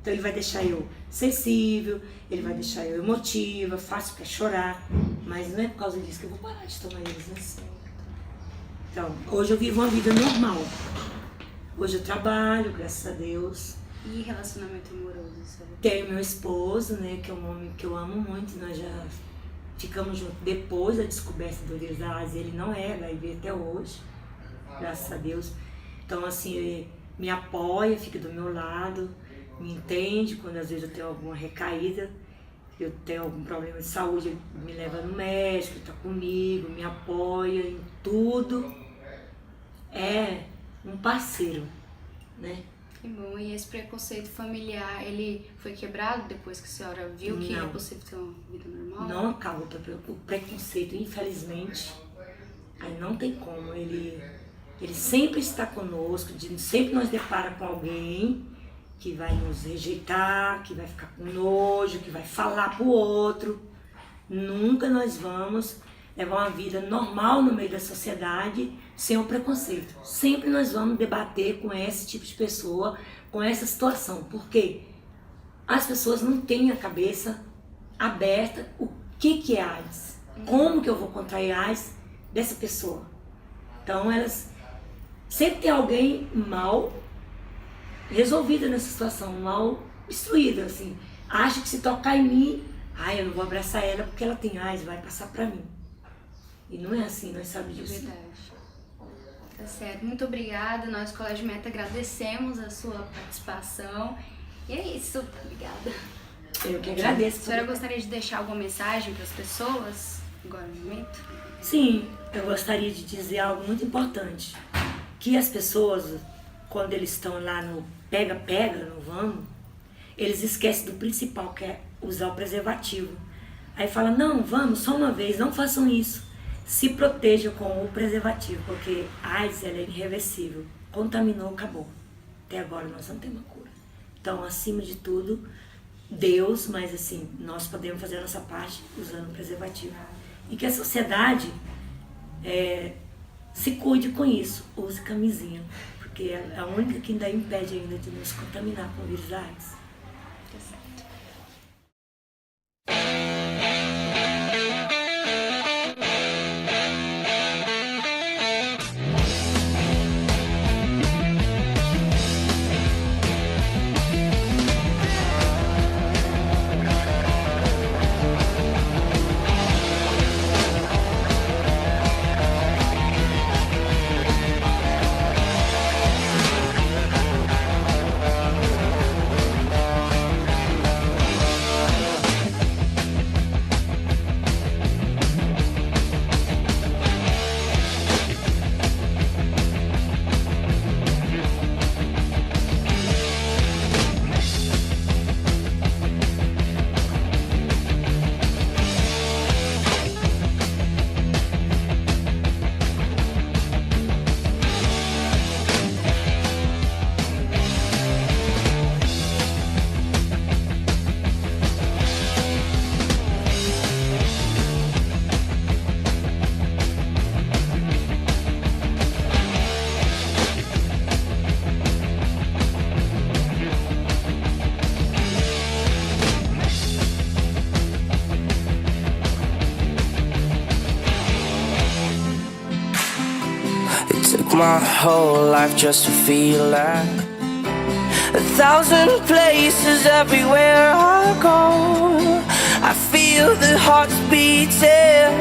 Então ele vai deixar eu sensível, ele vai deixar eu emotiva, fácil para chorar, mas não é por causa disso que eu vou parar de tomar eles, né? Então, hoje eu vivo uma vida normal. Hoje eu trabalho, graças a Deus. E relacionamento amoroso, sabe? Tenho meu esposo, né, que é um homem que eu amo muito, nós já ficamos juntos depois da descoberta do vírus da AIDS, ele não é HIV até hoje, graças a Deus. Então, assim, ele me apoia, fica do meu lado, me entende quando às vezes eu tenho alguma recaída, eu tenho algum problema de saúde, ele me leva no médico, está comigo, me apoia em tudo. É um parceiro, né? Que bom. E esse preconceito familiar, ele foi quebrado depois que a senhora viu que é possível ter uma vida normal? Não acaba o preconceito, infelizmente. Aí não tem como. Ele sempre está conosco, sempre nos depara com alguém que vai nos rejeitar, que vai ficar com nojo, que vai falar pro outro. Nunca nós vamos levar uma vida normal no meio da sociedade sem o preconceito. Sempre nós vamos debater com esse tipo de pessoa, com essa situação, porque as pessoas não têm a cabeça aberta o que é AIDS, como que eu vou contrair AIDS dessa pessoa. Então elas sempre tem alguém mal resolvida nessa situação, mal instruída, assim. Acha que se tocar em mim, eu não vou abraçar ela porque ela tem AIDS, vai passar pra mim. E não é assim, nós sabemos disso. Verdade. Tá certo, muito obrigada. Nós, Colégio Meta, agradecemos a sua participação. E é isso, obrigada. Eu que agradeço. A senhora gostaria de deixar alguma mensagem para as pessoas agora no momento? Sim, eu gostaria de dizer algo muito importante. Que as pessoas, quando eles estão lá no pega-pega, no vamos, eles esquecem do principal, que é usar o preservativo. Aí fala, não, vamos, só uma vez, não façam isso. Se protejam com o preservativo, porque a AIDS ela é irreversível. Contaminou, acabou. Até agora nós não temos cura. Então, acima de tudo, Deus, mas assim, nós podemos fazer a nossa parte usando o preservativo. E que a sociedade se cuide com isso, use camisinha, porque é a única que ainda impede ainda de nos contaminar com o vírus da AIDS. My whole life just to feel that 1,000 places everywhere I go. I feel the hearts beating,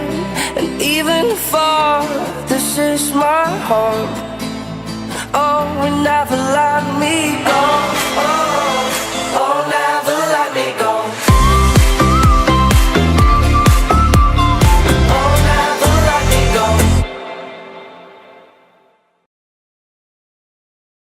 and even far, this is my home. Oh, we never let me go.